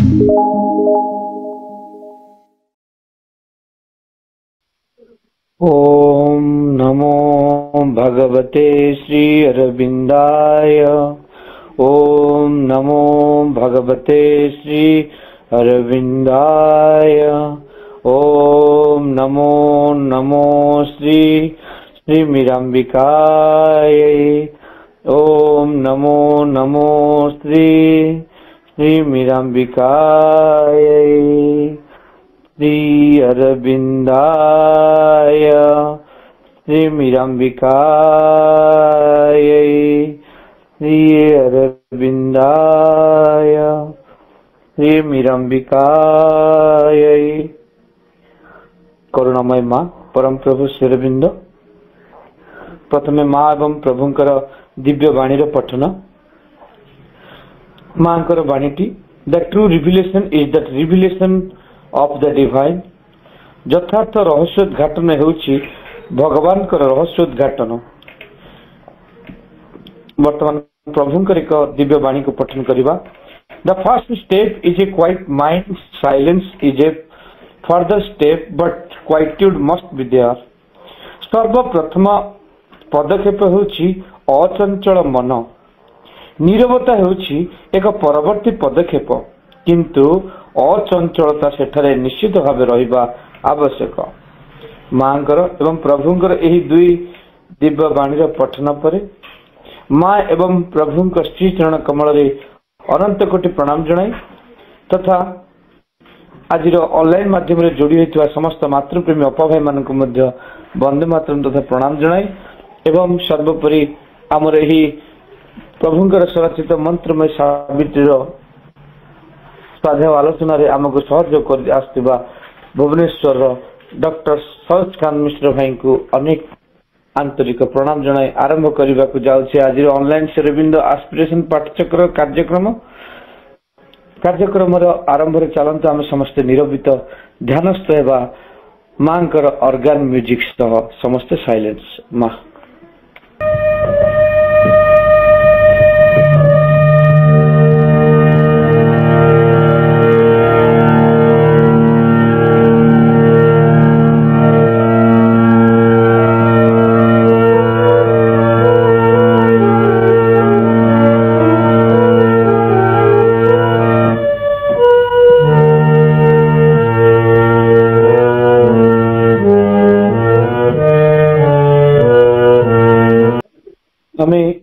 ओम नमो भगवते श्री अरविंदाय। ओम नमो भगवते श्री अरविंदाय। ओम नमो नमो श्री श्री मीरांबिकाय। ओम नमो नमो श्री श्री मीरांबिकाय। श्री अरविंदाय श्री मीरांबिकाय। श्री अरविंदाय श्री मीरांबिकाय। करुणामय माँ परम प्रभु श्री अरविंद प्रथमे माँ एवं प्रभुंकर दिव्य वाणी पठन। मांकर वाणीटी the true revelation is that revelation of the divine. यथार्थ रहस्योद्घाटन होउछि भगवान कर रहस्योद्घाटन। वर्तमान प्रभुंकर एक दिव्य वाणी को पठन करिबा। The first step is a quiet mind silence is a further step but quietude must be there. सर्वप्रथम पदक्षेप होउछि अचंचल मन। नीरवता होउछि एक परवर्ती पदक्षेप किंतु अचंचलता सेठारे निश्चित भाव रहिबा आवश्यक। मांकर एवं प्रभुंकर एही दुई दिव्य वाणी पठन परे माँ एवं प्रभुंक श्री चरण कमल रे अनंत कोटि प्रणाम जणाई तथा आज ऑनलाइन माध्यम रे जोड़ी होइतवा समस्त मातृप्रेमी अपा भाई मानक मध्य वंदे मातरम तथा प्रणाम जणाई एवं सर्वोपरि आमर एही प्रभुंकर स्वरचित मंत्रमय सावित्री स्वाध्याय आलोचना रे आमको सहयोग कर आसथिबा भुवनेश्वर डॉक्टर सरोज खान मिश्र भाई को अनेक आंतरिक प्रणाम जणाई आरंभ करने को जाउछि आज ऑनलाइन श्रीअरविंद एस्पिरेशन पाठचक्र कार्यक्रम आरंभ रे चलंत आम समस्त निरवित ध्यानस्थ हेबा मांकर ऑर्गन म्यूजिक सह समस्त साइलेंस। माँ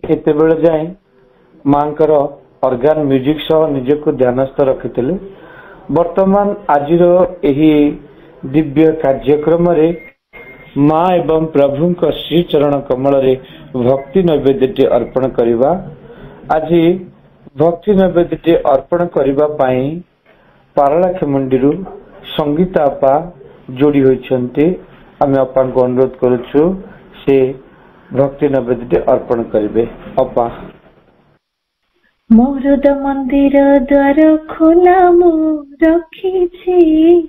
एते बेले जाए मांकर ऑर्गन म्यूजिक सह निजको ध्यानस्थ रखिथिले। वर्तमान आजिर एही दिव्य कार्यक्रम रे माँ एवं प्रभुंक श्री चरण कमल रे भक्ति नैवेद्य अर्पण करिबा। आज भक्ति नैवेद्य अर्पण करिबा पई पारलाखेमुंडी संगीता अपा जोड़ी होइछन्ते। आमे अपा को अनुरोध करूछु से भक्ति नैवेद्य अर्पण करिवे। अपा मोरुद मंदिर द्वार खोला मु रखिछि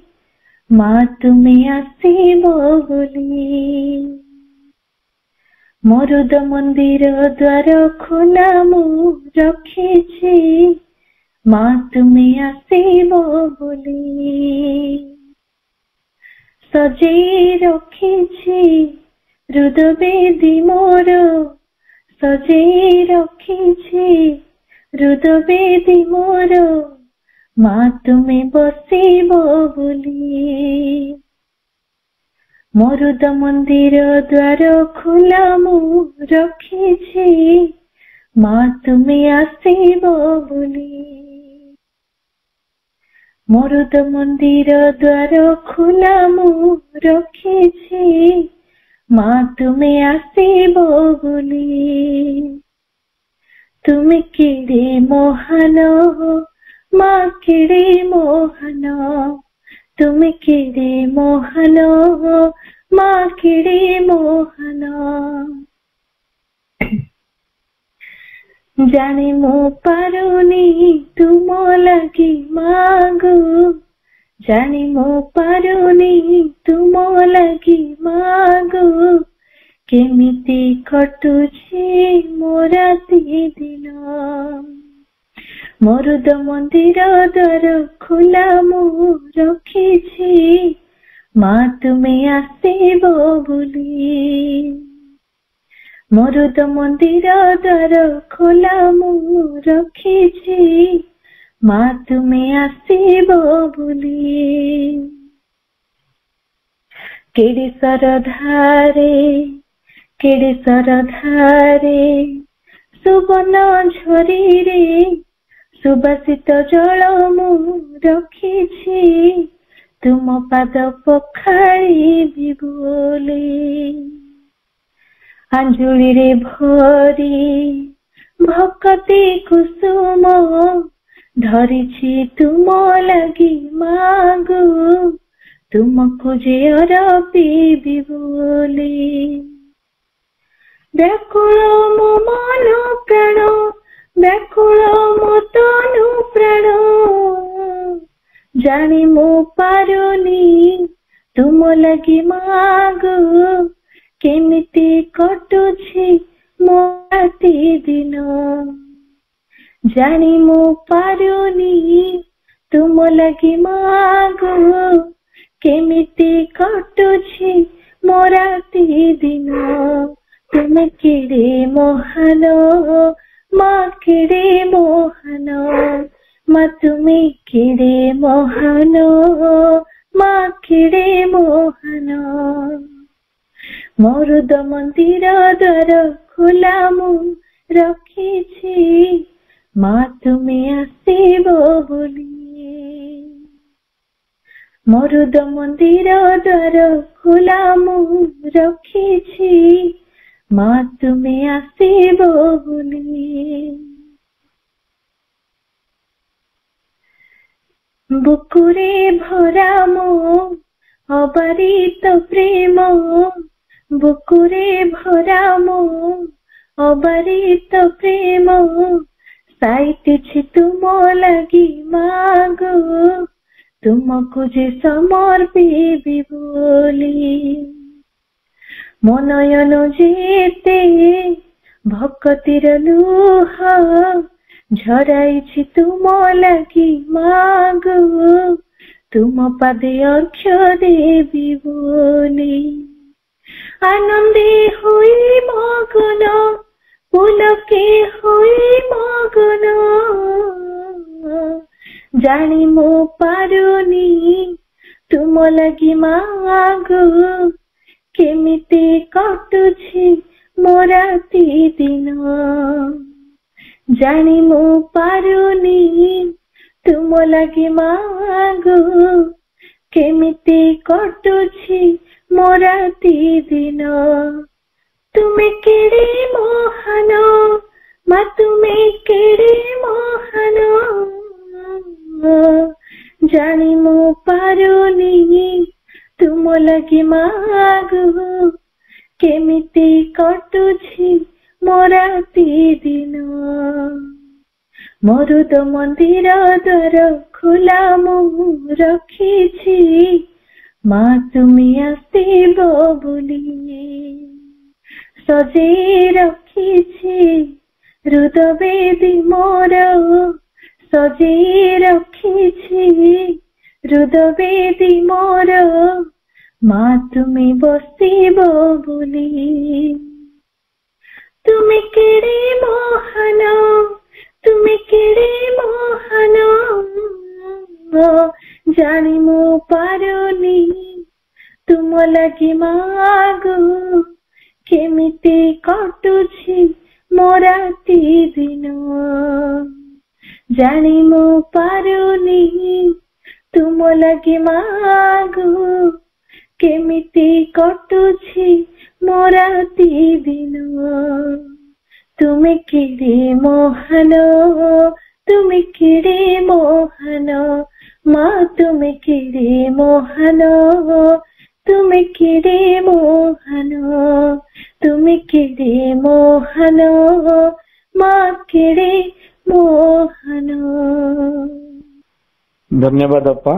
माँ तुमे आसीबो बोली। मोरुद मंदिर द्वार खोला मु रखिछि माँ तुमे आसीबो बोली। सजेई रखिछि हृदयवेदी मोर सजेई रखिछि हृदयवेदी मोर माँ तुमे बसिबो बोली। मोरुद मंदिर द्वार खोला मु रखिछि माँ तुमे आसीबो बोली। मोरुद मंदिर द्वार खोला मु रखिछि माँ तुमे आसीबो बोली। तुमे केड़े मोहन माँ केड़े मोहन तुमे केड़े मोहन माँ केड़े मोहन। जाने मो पारुनी तुम लगी मांगो जाने मो पारुनी तुम लगी मांगो केमिति कटुछे मो राति दिन मरुद मंदिर द्वार खोला मु रखिछि माँ तुमे आसिब बोली। मरुद मंदिर द्वार खोला मु रखिछि माँ तुमे आसिब बोली। केड़ी सरधारे सुबन झरी रे सुबासित जल मु रखिछि तुम पाद पखाळिबि बोली। अंजुली रे भरी भक्ति कुसुम धरिछि तुम लगी मागो तुमको जे अरपिबि बोली। व्याकुल मो मन प्राण व्याकुल मो तनु प्राण जानी मो पारुनी तुम लगी मागो केमिति कटुछि मो राति दिन। जानी मो पारुनी तुम लगी मागो केमिति कटुछि मो राति दिन। तुम केड़े मोहन माँ केड़े मोहन माँ तुमे केड़े मोहन माँ केड़े मोहन। मरुद मंदिर द्वार खोला मु रखिछि माँ तुमे आसिब बोली। मरुद मंदिर द्वार खोला मु रखिछि माँ तुमे आसिब बोली। बुकुरे भरा मो अबारित प्रेम बुकुरे भरा मो अबारित प्रेम साइतिछि तुम लगी मागो तुमको जे समर्पिबि बोली। मो नयन जेते भक्तिर लुह झराइछि तुम लगी मागो तुम पादे अर्घ्य देबि बोली। आनंदे हुई मगन पुलके हुई मगन जानी मो पारुनी तुम लगी मागो केमिति कटुछि मो राति दिन। जानी मो पारुनी तुम लगी मागो केमिति कटुछि मो राति दिन। तुमे केड़े मोहन माँ तुमे केड़े मोहन जानी मो पारुनी तुम लगी मागो केमिति कटुछि मो राति दिन। मरुद मंदिर द्वार खोला मु रखिछि माँ तुमे आसिब बोली। सजे रखिछि हृदयवेदी मोर सजे रखिछि हृदयवेदी मोर माँ तुमे बसिब बोली। तुमे केड़े मोहन तुमे केड़े मोहन जानी मो पारुनी तुम लगी मागो केमिति कटुछि मो राति दिन। जानी मो पारुनी तुम लगी मागो केमिति कटुछि मो राति दिन। तुमे केड़े मोहन तुमे केड़े मोहन माँ तुमे केड़े मोहन तुमे केड़े मोहन तुमे केड़े मोहन माँ केड़े मोहन। धन्यवाद अपा।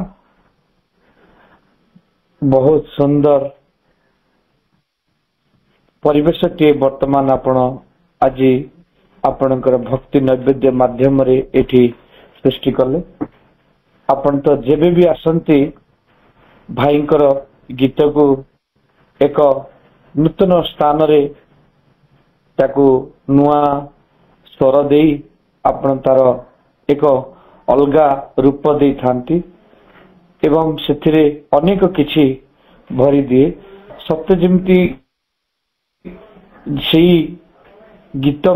बहुत सुंदर परिवेश टे वर्तमान आपण आज आपणकर भक्ति नैवेद्य माध्यम रे एठी सृष्टि कले आपण तो जेबे भी आसंती भाईंकर गीत को एक नूतन स्थान रे ताकू नुआ स्वर दे आपण तार एक अलगा रूप दे थांती एवं सेथिरे अनेक किछि भरी दिए सत्य जमती गीत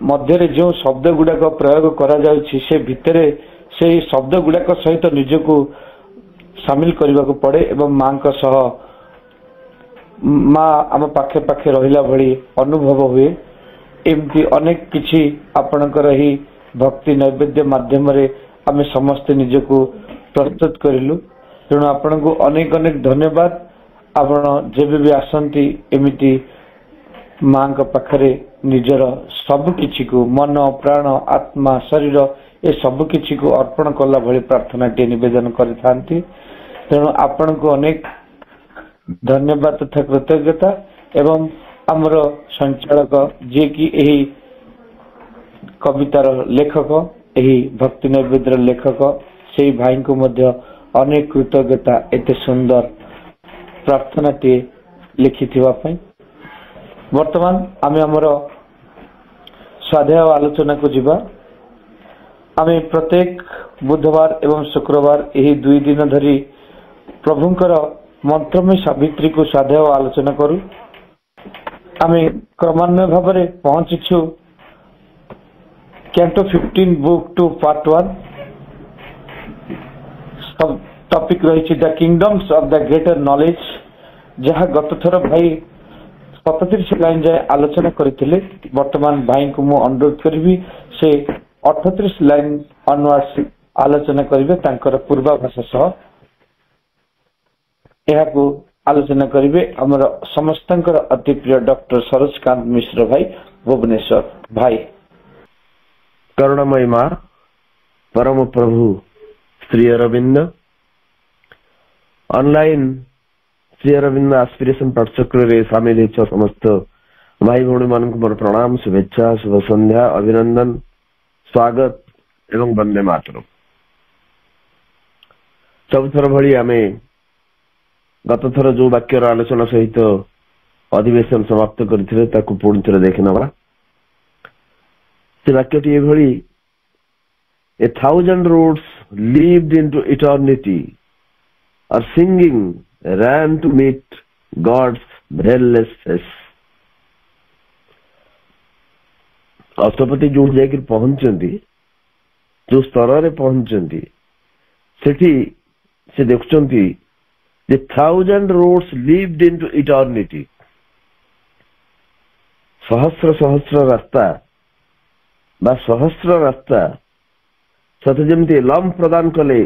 मध्य जो शब्द गुड़ाक प्रयोग करा जाउछि से भितरे से शब्द गुड़ाक सहित निजको शामिल करने को पड़े एवं मां का सह मां आम पाखे पाखे रहिला भली अनुभव हुए एमती अनेक किछि आपणकर ही भक्ति नैवेद्य माध्यम रे आमे समस्त निजको प्रस्तुत करिलु तेणु आपण को अनेक अनेक धन्यवाद आपण जेबे भी आसंती एमिति मां का पाखरे निजर सब किछि को मन प्राण आत्मा शरीर ए सब किछि को अर्पण कला भली प्रार्थना टे निवेदन करिथांती तेणु आपण को अनेक धन्यवाद तथा कृतज्ञता एवं आमर संचालक जे कि एही कवितार लेखक एही भक्ति नैवेद्यर लेखक से भाई को मध्य अनेक कृतज्ञता एते सुंदर प्रार्थना टे लिखिथिबा पई वर्तमान आमे हमर स्वाध्याय आलोचना को जीवा आमे प्रत्येक बुधवार एवं शुक्रवार यही 2 दिन धरी प्रभुंकर मंत्रमय सावित्री को स्वाध्याय आलोचना करू आमे क्रमान्वय भाव में पहुंचीछु कैंटो 15 बुक 2 पार्ट 1 सब टॉपिक रही the kingdoms of the greater knowledge जहाँ गत थर भाई 37 लाइन जाए आलोचना करथिले वर्तमान भाई को मु अनुरोध करबी से 38 लाइन अनवर्ड्स आलोचना करिवे तांकर पूर्वाभास सह एहा को आलोचना करिवे हमर समस्तंकर अति प्रिय डॉक्टर सरोजकांत मिश्र भाई भुवनेश्वर भाई करुणामय मां परम प्रभु श्री अरविंद ऑनलाइन श्री अरविंद एस्पिरेशन पाठचक्र रे शामिल हो समस्त भाई भौणी मान मोर प्रणाम शुभेच्छा शुभ संध्या अभिनंदन स्वागत एवं वंदे मातरम सब थर भली आमे गत थर जो वाक्यर आलोचना सहित अधिवेशन समाप्त करथिले ताकू पुणी थर देखि नबा से वाक्यटी एभली A 1,000 roads leaped into eternity are singing ran to meet God's veilless face अष्टपति जो जाकर पहुंचती जो स्तर रे पहुंचती सेठी से देखुचंती the 1,000 roads leaped into eternity सहस्र सहस्र रास्ता बा सहस्र रास्ता सत जमती लम प्रदान कले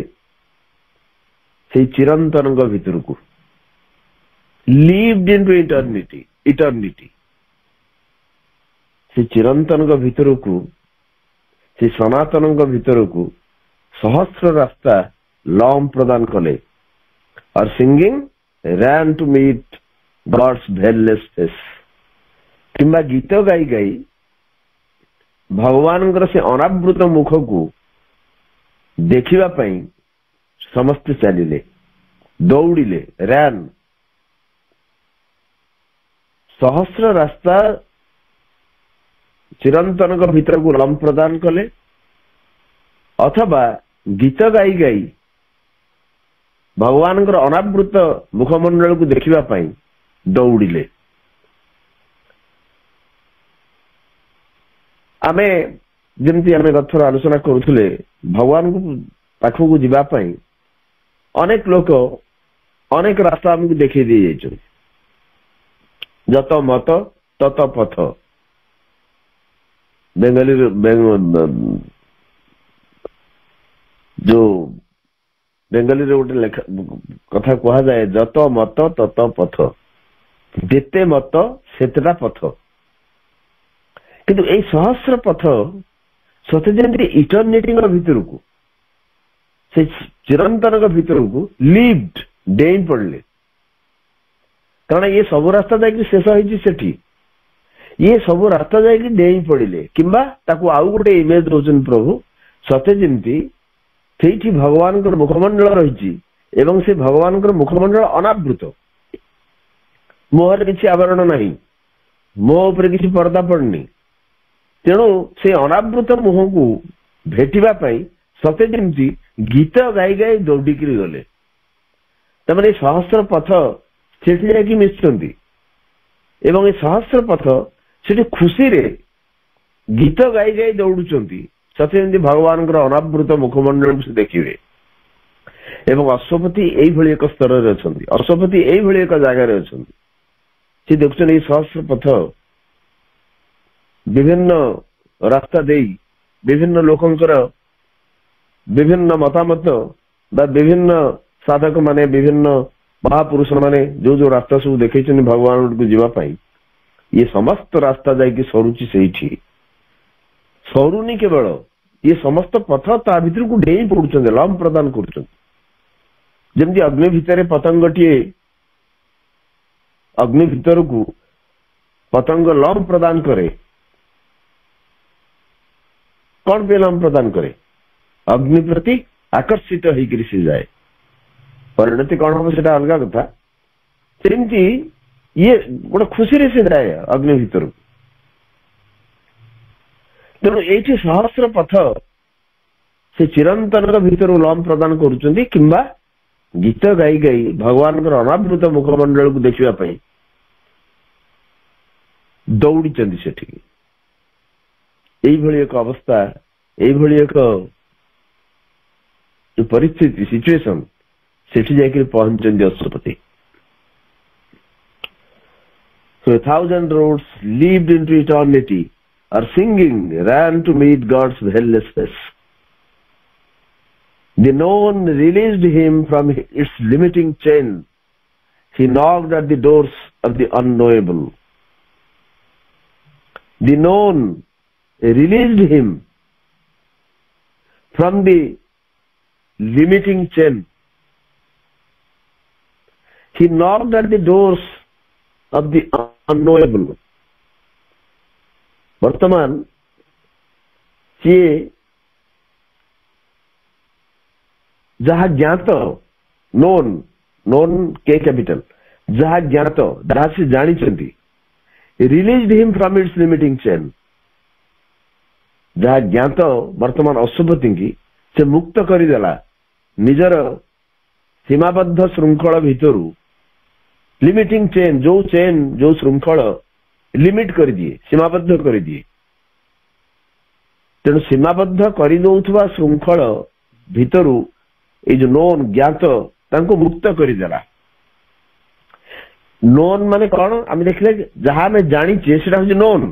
से चिरंतन भितर को लिव्ड इनटू इटर्निटी से चिरंतन भितर को से सनातन भितर को सहस्र रास्ता लम प्रदान कले और singing ran to meet God's veilless face किंबा गीत गाई गाई भगवान से अनावृत मुख को देखिबा पई समस्त चलिले दौड़िले रैन सहस्र रास्ता चिरंतन भीतर को लम प्रदान कले अथवा गीत गाई गाई भगवान अनावृत मुखमंडल को देखिबा पई दौड़िले आमे जमती आमे गथर आलोचना करुथले भगवान को पाखु को जीवा पई अनेक लोक अनेक रास्ता हमको देखी दी जाइछन जत मत तत पथ बेंगली जो बेंगली रे गोटे कथा कहा जाए जत मत तत पथ जेते मत सेतटा पथ किंतु ए सहस्र पथ सते जेंति इटर्निटी भीतर को से चिरंतन भीतर को लिव्ड डेइन पड़ले कारण ये सब रास्ता जाकि शेष होइछि सेठी ये सब रास्ता जाकि डेइन पड़िले किंबा ताकू आउ गोटे इमेज दोचन प्रभु सते जेंति ସେଇଠି ଭଗବାନଙ୍କର ମୁଖମଣ୍ଡଳ ରହିଛି ଏବଂ ସେ ଭଗବାନଙ୍କର ମୁଖମଣ୍ଡଳ ଅନାବୃତ, ମୁହଁରେ କିଛି ଆବରଣ ନାହିଁ, ମୁହଁ ଉପରେ କିଛି ପର୍ଦ୍ଦା ପଡିନି। ତେଣୁ ସେ ଅନାବୃତ ମୁହଁକୁ ଭେଟିବା ପାଇଁ ସତେ ଯେମିତି ଗୀତ ଗାଇ ଗାଇ ଦୌଡ଼ିକିରି ଗଲେ। ତାମାନେ ଏ ସହସ୍ର ପଥ ସେଠି ଯାଇକି ମିଶୁଛନ୍ତି ଏବଂ ଏ ସହସ୍ର ପଥ ସେଠି ଖୁସିରେ ଗୀତ ଗାଇ ଗାଇ ଦୌଡୁଛନ୍ତି, ସତେ ଯେମିତି ଭଗବାନଙ୍କର ଅନାବୃତ ମୁଖମଣ୍ଡଳକୁ ସେ ଦେଖିବେ। ଏବଂ ଅଶ୍ୱପତି ଏଇଭଳି ଏକ ସ୍ତରରେ ଅଛନ୍ତି, ଅଶ୍ୱପତି ଏଇଭଳି ଏକ ଜାଗାରେ ଅଛନ୍ତି। ସେ ଦେଖୁଛନ୍ତି ଏଇ ସହସ୍ର ପଥ ବିଭିନ୍ନ ରାସ୍ତା ଦେଇ ବିଭିନ୍ନ ଲୋକଙ୍କର ବିଭିନ୍ନ ମତାମତ ବା ବିଭିନ୍ନ ସାଧକ ମାନେ, ବିଭିନ୍ନ ମହାପୁରୁଷ ମାନେ ଯୋଉ ଯୋଉ ରାସ୍ତା ସବୁ ଦେଖେଇଛନ୍ତି ଭଗବାନଙ୍କୁ ଯିବା ପାଇଁ, ଇଏ ସମସ୍ତ ରାସ୍ତା ଯାଇକି ସରୁଛି ସେଇଠି। ସରୁନି କେବଳ, ଇଏ ସମସ୍ତ ପଥ ତା ଭିତରକୁ ଡେଇଁ ପଡୁଛନ୍ତି, ଲମ୍ ପ୍ରଦାନ କରୁଛନ୍ତି। ଯେମିତି ଅଗ୍ନି ଭିତରେ ପତଙ୍ଗଟିଏ, ଅଗ୍ନି ଭିତରକୁ ପତଙ୍ଗ ଲମ୍ ପ୍ରଦାନ କରେ। କଣ ପାଇଁ ଲମ୍ ପ୍ରଦାନ କରେ? ଅଗ୍ନି ପ୍ରତି ଆକର୍ଷିତ ହେଇକରି ସେ ଯାଏ। ପରିଣତି କଣ ହବ ସେଟା ଅଲଗା କଥା। ସେମିତି ଇଏ ଗୋଟେ ଖୁସିରେ ସେ ଯାଏ ଅଗ୍ନି ଭିତରକୁ। ତେଣୁ ଏଇଠି ସହସ୍ର ପଥ ସେ ଚିରନ୍ତନର ଭିତରୁ ଲମ୍ ପ୍ରଦାନ କରୁଛନ୍ତି କିମ୍ବା ଗୀତ ଗାଇ ଗାଇ ଭଗବାନଙ୍କର ଅନାବୃତ ମୁଖମଣ୍ଡଳକୁ ଦେଖିବା ପାଇଁ ଦୌଡ଼ିଛନ୍ତି ସେଠିକି। ଏଇଭଳି ଏକ ଅବସ୍ଥା, ଏଇଭଳି ଏକ ପରିସ୍ଥିତି, ସିଚୁଏସନ ସେଠି ଯାଇକି ପହଞ୍ଚନ୍ତି Ashwapati. So 1,000 roads leaped into eternity, or singing ran to meet God's helless face. The known released him from its limiting chain. He knocked at the doors of the unknowable. The known released him from the limiting chain. He knocked at the doors of the unknowable. ବର୍ତ୍ତମାନ ସିଏ ଯାହା ଜ୍ଞାତ, known, known କେ capital, ଯାହା ଜ୍ଞାତ, ଯାହା ସେ ଜାଣିଛନ୍ତି, released him from its limiting chain, ଯାହା ଜ୍ଞାତ ବର୍ତ୍ତମାନ ଅଶ୍ୱପତିଙ୍କୁ ସେ ମୁକ୍ତ କରିଦେଲା ନିଜର ସୀମାବଦ୍ଧ ଶୃଙ୍ଖଳ ଭିତରୁ। ଲିମିଟିଂ ଚେନ୍, ଯୋଉ ଶୃଙ୍ଖଳ ଲିମିଟ କରିଦିଏ, ସୀମାବଦ୍ଧ କରିଦିଏ। ତେଣୁ ସୀମାବଦ୍ଧ କରିଦେଉଥିବା ଶୃଙ୍ଖଳ ଭିତରୁ ଏଇ ଯୋଉ ନୋନ୍, ଜ୍ଞାତ, ତାଙ୍କୁ ମୁକ୍ତ କରିଦେଲା। ନୋନ୍ ମାନେ କଣ? ଆମେ ଦେଖିଲେ ଯାହା ଆମେ ଜାଣିଛେ ସେଟା ହଉଛି ନୋନ୍।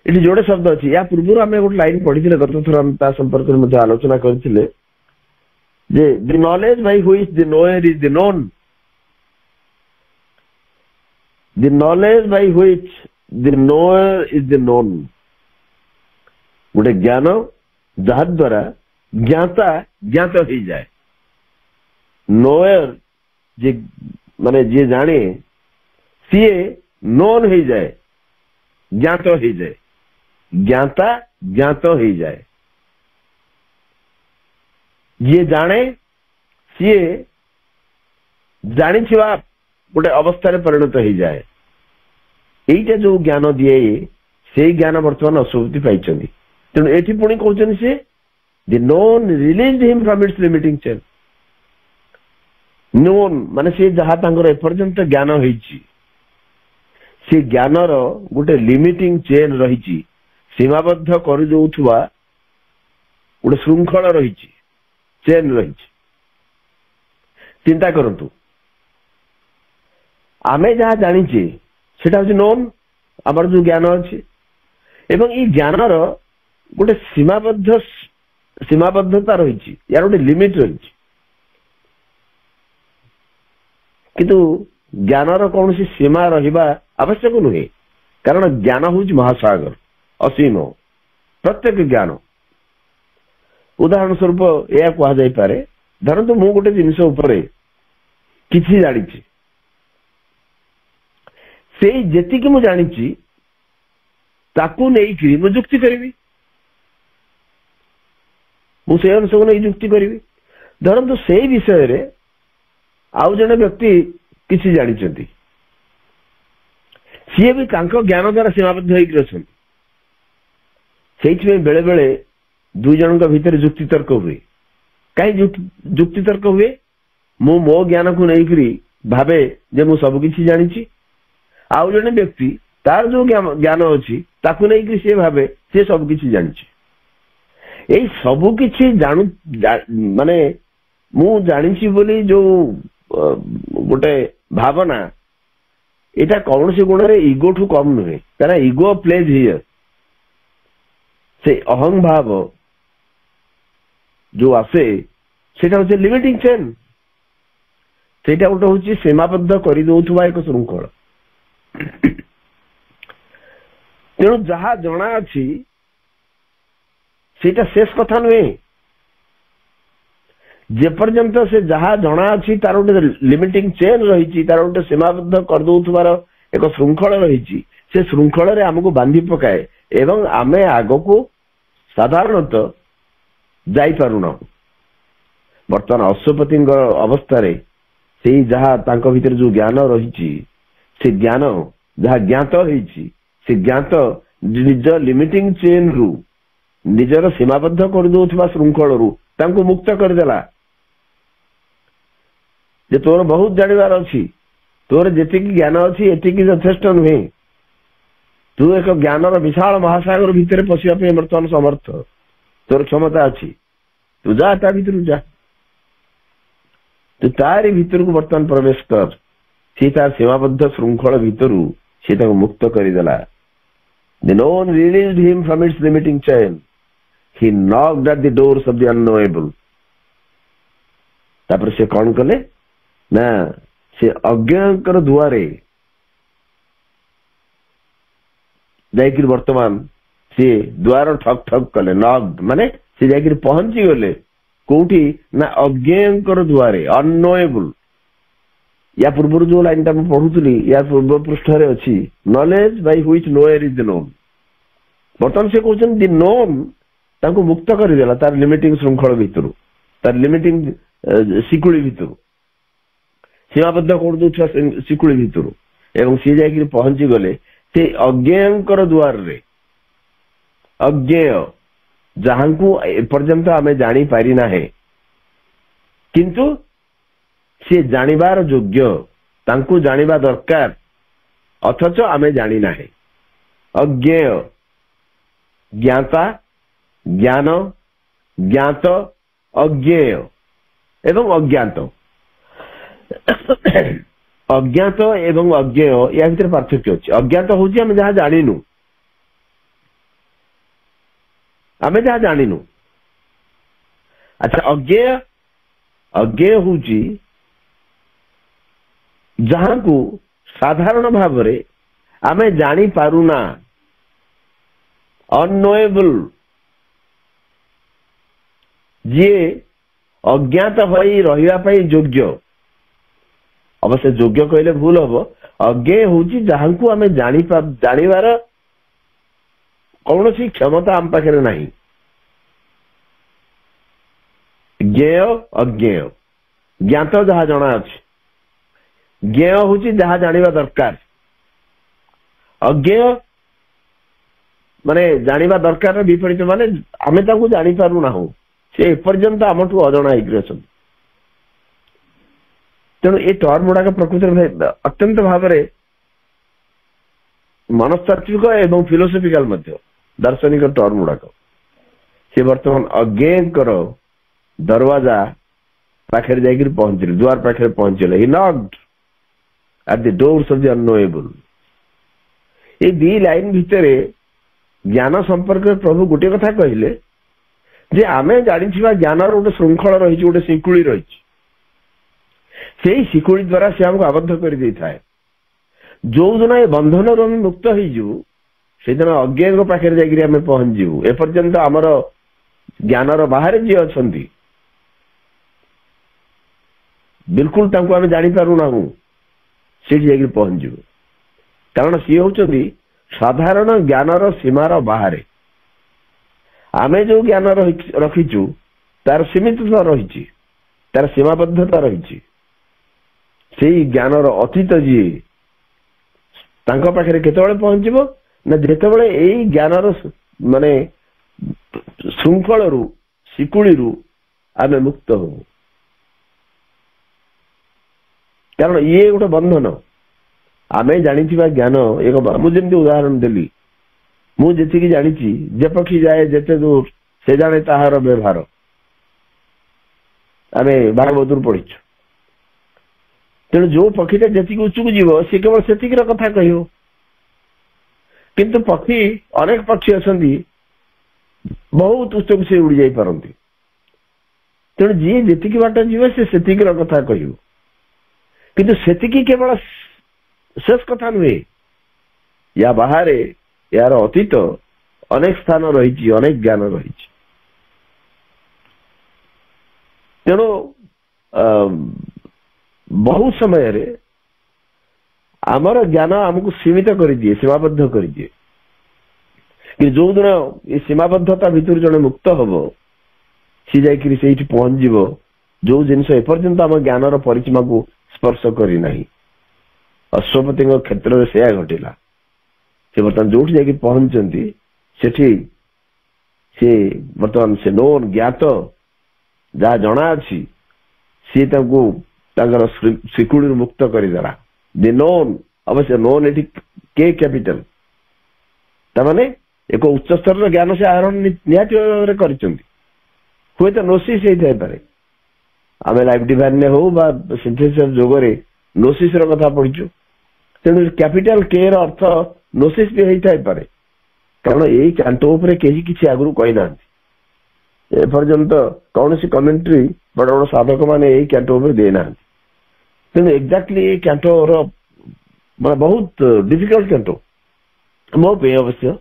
ଏଠି ଯୋଡେ ଶବ୍ଦ ଅଛି। ୟା ପୂର୍ବରୁ ଆମେ ଗୋଟେ ଲାଇନ ପଢିଥିଲେ, ଗତ ଥର ଆମେ ତା ସମ୍ପର୍କରେ ମଧ୍ୟ ଆଲୋଚନା କରିଥିଲେ ଯେ the knowledge by which the knower is the known, the knowledge by which the knower is the known. ଗୋଟେ ଜ୍ଞାନ ଯାହା ଦ୍ୱାରା ଜ୍ଞାତା ଜ୍ଞାତ ହେଇଯାଏ। ନୋୟର ମାନେ ଯିଏ ଜାଣେ ସିଏ ନୋନ୍ ହେଇଯାଏ, ଜ୍ଞାତ ହେଇଯାଏ। ଜ୍ଞାତା ଜ୍ଞାତ ହେଇଯାଏ। ଯିଏ ଜାଣେ ସିଏ ଜାଣିଥିବା ଗୋଟେ ଅବସ୍ଥାରେ ପରିଣତ ହେଇଯାଏ। এইটা ଯୋଉ ଜ୍ଞାନ ଦିଏ ସେଇ ଜ୍ଞାନ ବର୍ତ୍ତମାନ ଅଶ୍ୱପତି ପାଇଛନ୍ତି। ତେଣୁ ଏଠି ପୁଣି କହୁଛନ୍ତି ସେ the known released him from its limiting chain. Known ମାନେ ସେ ଯାହା ତାଙ୍କର ଏପର୍ଯ୍ୟନ୍ତ ଜ୍ଞାନ ହେଇଛି, ସେ ଜ୍ଞାନର ଗୋଟେ ଲିମିଟିଂ ଚେନ୍ ରହିଛି, ସୀମାବଦ୍ଧ କରିଦେଉଥିବା ଗୋଟେ ଶୃଙ୍ଖଳ ରହିଛି, ଚେନ୍ ରହିଛି। ଚିନ୍ତା କରନ୍ତୁ, ଆମେ ଯାହା ଜାଣିଛେ ସେଟା ହଉଛି ନୋନ୍, ଆମର ଯୋଉ ଜ୍ଞାନ ଅଛି, ଏବଂ ଏଇ ଜ୍ଞାନର ଗୋଟେ ସୀମାବଦ୍ଧତା ରହିଛି, ୟାର ଗୋଟେ ଲିମିଟ ରହିଛି। କିନ୍ତୁ ଜ୍ଞାନର କୌଣସି ସୀମା ରହିବା ଆବଶ୍ୟକ ନୁହେଁ, କାରଣ ଜ୍ଞାନ ହଉଛି ମହାସାଗର, ଅସୀମ, ପ୍ରତ୍ୟେକ ଜ୍ଞାନ। ଉଦାହରଣ ସ୍ୱରୂପ ଏହା କୁହାଯାଇପାରେ, ଧରନ୍ତୁ ମୁଁ ଗୋଟେ ଜିନିଷ ଉପରେ କିଛି ଜାଣିଛି, ସେଇ ଯେତିକି ମୁଁ ଜାଣିଛି ତାକୁ ନେଇକି ମୁଁ ଯୁକ୍ତି କରିବି। ମୁଁ ସେଇ ଅନୁସାରେ ନେଇ ଯୁକ୍ତି କରିବି। ଧରନ୍ତୁ ସେଇ ବିଷୟରେ ଆଉ ଜଣେ ବ୍ୟକ୍ତି କିଛି ଜାଣିଛନ୍ତି, ସିଏ ବି ତାଙ୍କ ଜ୍ଞାନ ଦ୍ୱାରା ସୀମାବଦ୍ଧ ହେଇକି ଅଛନ୍ତି। ସେଇଥିପାଇଁ ବେଳେ ବେଳେ ଦୁଇ ଜଣଙ୍କ ଭିତରେ ଯୁକ୍ତିତର୍କ ହୁଏ। କାହିଁ ଯୁକ୍ତିତର୍କ ହୁଏ? ମୁଁ ମୋ ଜ୍ଞାନକୁ ନେଇକରି ଭାବେ ଯେ ମୁଁ ସବୁ କିଛି ଜାଣିଛି, ଆଉ ଜଣେ ବ୍ୟକ୍ତି ତାର ଯୋଉ ଜ୍ଞାନ ଅଛି ତାକୁ ନେଇକରି ସିଏ ଭାବେ ସିଏ ସବୁ କିଛି ଜାଣିଛି। ଏଇ ସବୁ କିଛି ମାନେ ମୁଁ ଜାଣିଛି ବୋଲି ଯୋଉ ଗୋଟେ ଭାବନା, ଏଇଟା କୌଣସି ଗୁଣରେ ଇଗୋଠୁ କମ୍ ନୁହେଁ। କାରଣ ଇଗୋ ପ୍ଲେଜ୍ ହିୟର। ସେ ଅହଂ ଭାବ ଯୋଉ ଆସେ ସେଇଟା ହଉଛି ଲିମିଟିଂ ଚେନ୍, ସେଇଟା ଗୋଟେ ହଉଛି ସୀମାବଦ୍ଧ କରିଦଉଥିବା ଏକ ଶୃଙ୍ଖଳ। ତେଣୁ ଯାହା ଜଣା ଅଛି ସେଇଟା ଶେଷ କଥା ନୁହେଁ। ଯେପର୍ଯ୍ୟନ୍ତ ସେ ଯାହା ଜଣା ଅଛି ତାର ଗୋଟେ ଲିମିଟିଂ ଚେନ୍ ରହିଛି, ତାର ଗୋଟେ ସୀମାବଦ୍ଧ କରିଦଉଥିବାର ଏକ ଶୃଙ୍ଖଳ ରହିଛି, ସେ ଶୃଙ୍ଖଳରେ ଆମକୁ ବାନ୍ଧି ପକାଏ ଏବଂ ଆମେ ଆଗକୁ ସାଧାରଣତଃ ଯାଇପାରୁନାହୁଁ। ବର୍ତ୍ତମାନ ଅଶ୍ୱପତିଙ୍କ ଅବସ୍ଥାରେ ସେଇ ଯାହା ତାଙ୍କ ଭିତରେ ଯୋଉ ଜ୍ଞାନ ରହିଛି, ସେ ଜ୍ଞାନ ଯାହା ଜ୍ଞାତ ହେଇଛି, ସେ ଜ୍ଞାତ ନିଜ ଲିମିଟିଂ ଚେନ୍ ରୁ, ନିଜର ସୀମାବଦ୍ଧ କରିଦଉଥିବା ଶୃଙ୍ଖଳରୁ ତାଙ୍କୁ ମୁକ୍ତ କରିଦେଲା। ଯେ ତୋର ବହୁତ ଜାଣିବାର ଅଛି, ତୋର ଯେତିକି ଜ୍ଞାନ ଅଛି ଏତିକି ଯଥେଷ୍ଟ ନୁହେଁ, ତୁ ଏକ ଜ୍ଞାନର ବିଶାଳ ମହାସାଗର ଭିତରେ ପଶିବା ପାଇଁ ବର୍ତ୍ତମାନ ସମର୍ଥ, ତୋର କ୍ଷମତା ଅଛି, ତୁ ଯା ତା ଭିତରକୁ ଯା, ତୁ ତାରି ଭିତରକୁ ବର୍ତ୍ତମାନ ପ୍ରବେଶ କର। ସେ ତାର ସୀମାବଦ୍ଧ ଶୃଙ୍ଖଳ ଭିତରୁ ସେ ତାକୁ ମୁକ୍ତ କରିଦେଲା। The known released him from its limiting chain. He knocked at the doors of the unknowable. ତାପରେ ସେ କଣ କଲେ ନା, ସେ ଅଜ୍ଞଙ୍କର ଦୁଆରେ ଯାଇକିରି ବର୍ତ୍ତମାନ ସେ ଦ୍ୱାର ଠକ୍ ଠକ୍ କଲେ। ନକ୍ଡ ମାନେ ସେ ଯାଇକିରି ପହଞ୍ଚି ଗଲେ କୋଉଠି ନା ଅଜ୍ଞଙ୍କର ଦୁଆରେ, ଅନନୋଏବୁଲ। ୟା ପୂର୍ବରୁ ଯୋଉ ଲାଇନଟା ମୁଁ ପଢୁଥିଲି, ୟା ପୂର୍ବ ପୃଷ୍ଠରେ ଅଛି knowledge Bai ହ୍ୱିଚ noir is known. ବର୍ତ୍ତମାନ ସେ କହୁଛନ୍ତି ଦି ନୋନ୍ ତାଙ୍କୁ ମୁକ୍ତ କରିଦେଲା ତାର ଲିମିଟିଂ ଶୃଙ୍ଖଳ ଭିତରୁ, ତାର ଲିମିଟିଂ ଶିକୁଳି ଭିତରୁ, ସୀମାବଦ୍ଧ କରିଦେଉଥିବା ଶିକୁଳି ଭିତରୁ, ଏବଂ ସିଏ ଯାଇକିରି ପହଞ୍ଚି ଗଲେ ସେ ଅଜ୍ଞଙ୍କର ଦୁଆରରେ। ଅଜ୍ଞେୟ ଯାହାଙ୍କୁ ଏପର୍ଯ୍ୟନ୍ତ ଆମେ ଜାଣିପାରି ନାହିଁ, କିନ୍ତୁ ସେ ଜାଣିବାର ଯୋଗ୍ୟ, ତାଙ୍କୁ ଜାଣିବା ଦରକାର, ଅଥଚ ଆମେ ଜାଣିନାହିଁ। ଅଜ୍ଞେୟ, ଜ୍ଞାତା, ଜ୍ଞାନ, ଜ୍ଞାତ, ଅଜ୍ଞେୟ ଏବଂ ଅଜ୍ଞାତ। ଅଜ୍ଞାତ ଏବଂ ଅଜ୍ଞେୟ ୟା ଭିତରେ ପାର୍ଥକ୍ୟ ଅଛି। ଅଜ୍ଞାତ ହଉଛି ଆମେ ଯାହା ଜାଣିନୁ, ଆମେ ଯାହା ଜାଣିନୁ। ଆଚ୍ଛା, ଅଜ୍ଞେୟ, ଅଜ୍ଞେୟ ହଉଛି ଯାହାକୁ ସାଧାରଣ ଭାବରେ ଆମେ ଜାଣିପାରୁନା, ଅନନୋଏବୁଲ, ଯିଏ ଅଜ୍ଞାତ ହୋଇ ରହିବା ପାଇଁ ଯୋଗ୍ୟ। ଅବଶ୍ୟ ଯୋଗ୍ୟ କହିଲେ ଭୁଲ ହବ, ଅଜ୍ଞେୟ ହଉଛି ଯାହାଙ୍କୁ ଆମେ ଜାଣିବାର କୌଣସି କ୍ଷମତା ଆମ ପାଖରେ ନାହିଁ। ଜ୍ଞେୟ, ଅଜ୍ଞେୟ। ଜ୍ଞାତ ଯାହା ଜଣା ଅଛି, ଜ୍ଞେୟ ହଉଛି ଯାହା ଜାଣିବା ଦରକାର। ଅଜ୍ଞେୟ ମାନେ ଜାଣିବା ଦରକାର ବିପରୀତ, ମାନେ ଆମେ ତାଙ୍କୁ ଜାଣିପାରୁନାହୁଁ, ସେ ଏପର୍ଯ୍ୟନ୍ତ ଆମଠୁ ଅଜଣା ହେଇକି ଅଛନ୍ତି। ତେଣୁ ଏ ଟର୍ମ ଗୁଡାକ ପ୍ରକୃତରେ ଅତ୍ୟନ୍ତ ଭାବରେ ମନସ୍ତାତ୍ତ୍ୱିକ ଏବଂ ଫିଲୋସଫିକାଲ ମଧ୍ୟ, ଦାର୍ଶନିକ ଟର୍ମ ଗୁଡାକ। ସେ ବର୍ତ୍ତମାନ ଅଜ୍ଞଙ୍କର ଦରୱାଜା ପାଖରେ ଯାଇକିରି ପହଞ୍ଚିଲେ, ଦ୍ୱାର ପାଖରେ ପହଞ୍ଚିଲେ। He knocked at the doors of the unknowable. ଏଇ ଦି ଲାଇନ ଭିତରେ ଜ୍ଞାନ ସମ୍ପର୍କରେ ପ୍ରଭୁ ଗୋଟିଏ କଥା କହିଲେ ଯେ ଆମେ ଜାଣିଥିବା ଜ୍ଞାନର ଗୋଟେ ଶୃଙ୍ଖଳ ରହିଛି, ଗୋଟେ ଶିକୁଳି ରହିଛି। ସେଇ ଶିକୁଳି ଦ୍ୱାରା ସେ ଆମକୁ ଆବଦ୍ଧ କରିଦେଇଥାଏ। ଯୋଉଦିନ ଏ ବନ୍ଧନରୁ ଆମେ ମୁକ୍ତ ହେଇଯିବୁ, ସେଦିନ ଅଜ୍ଞଙ୍କ ପାଖରେ ଯାଇକିରି ଆମେ ପହଞ୍ଚିଯିବୁ। ଏପର୍ଯ୍ୟନ୍ତ ଆମର ଜ୍ଞାନର ବାହାରେ ଯିଏ ଅଛନ୍ତି, ବିଲକୁଲ ତାଙ୍କୁ ଆମେ ଜାଣିପାରୁନାହୁଁ, ସେଠି ଯାଇକିରି ପହଞ୍ଚିଯିବୁ। କାରଣ ସିଏ ହଉଛନ୍ତି ସାଧାରଣ ଜ୍ଞାନର ସୀମାର ବାହାରେ। ଆମେ ଯୋଉ ଜ୍ଞାନ ରଖିଛୁ तार सीमितता रही तार सीमाबद्धता रही सेई ज्ञानर अतीत जी तांको पाखरे केतेबेले पहुंचबो ना जेतेबेले एई ज्ञानर माने श्रृंखल शिकुड़ी आमे मुक्त हो कारण ये गोटे बंधन आमे जानिथिबा ज्ञान एक मुझे उदाहरण देली मुझे जानी जे पक्षी जाए जेते दूर से जाने ताहार व्यवहार आमे भागवत पढ़ी तेणु जो पक्षीटा जी उच्चक जीव सी केवल से कथा कह किंतु पक्षी अनेक पक्षी अच्छा बहुत उच्चक से उड़ी जाई पारती तेणु जी जी बाट जीव से कथा कह किंतु सेतिकी केवल शेष कथा नुहे या बाहर यार अतीत अनेक स्थान रही अनेक ज्ञान रही तेणु बहुत समय रे आमर ज्ञान आमको सीमित कर दिए सीमाबद्ध कर दिए कि जो दिन ये सीमाबद्धता भितर जड़े मुक्त हम सी जा पहुंच जो जिनस एपर्यंत आम ज्ञानर परिसीमा को स्पर्श करना अश्वपति क्षेत्र में से घटला से बर्तमान जो जाकि पहुंचती से बर्तमान से नोन ज्ञात जहाँ जना अच्छी सी शिकुड़ी मुक्त करदेला दे नोन अवश्य नोन ये के कैपिटल तमाने एक उच्च स्तर ज्ञान से आहरण निहाती भाव हुए तो नोसिस होता पारे आम लाइफ डिवाइन हो सिंथेसिस जोगरे नोसिस कथा पढ़ीचु तेणु कैपिटल के अर्थ नोसिस भी होता पारे कारण यही कांटो कहीं किसी आगु कहीना एपर्यंत कौन सी कमेंट्री बड़ बड़ साधक मैंने यही कैंटो देना तेणु एक्जाक्टली ये कैंटोर बहुत डिफिकल्ट कैंटो मो पे अवश्य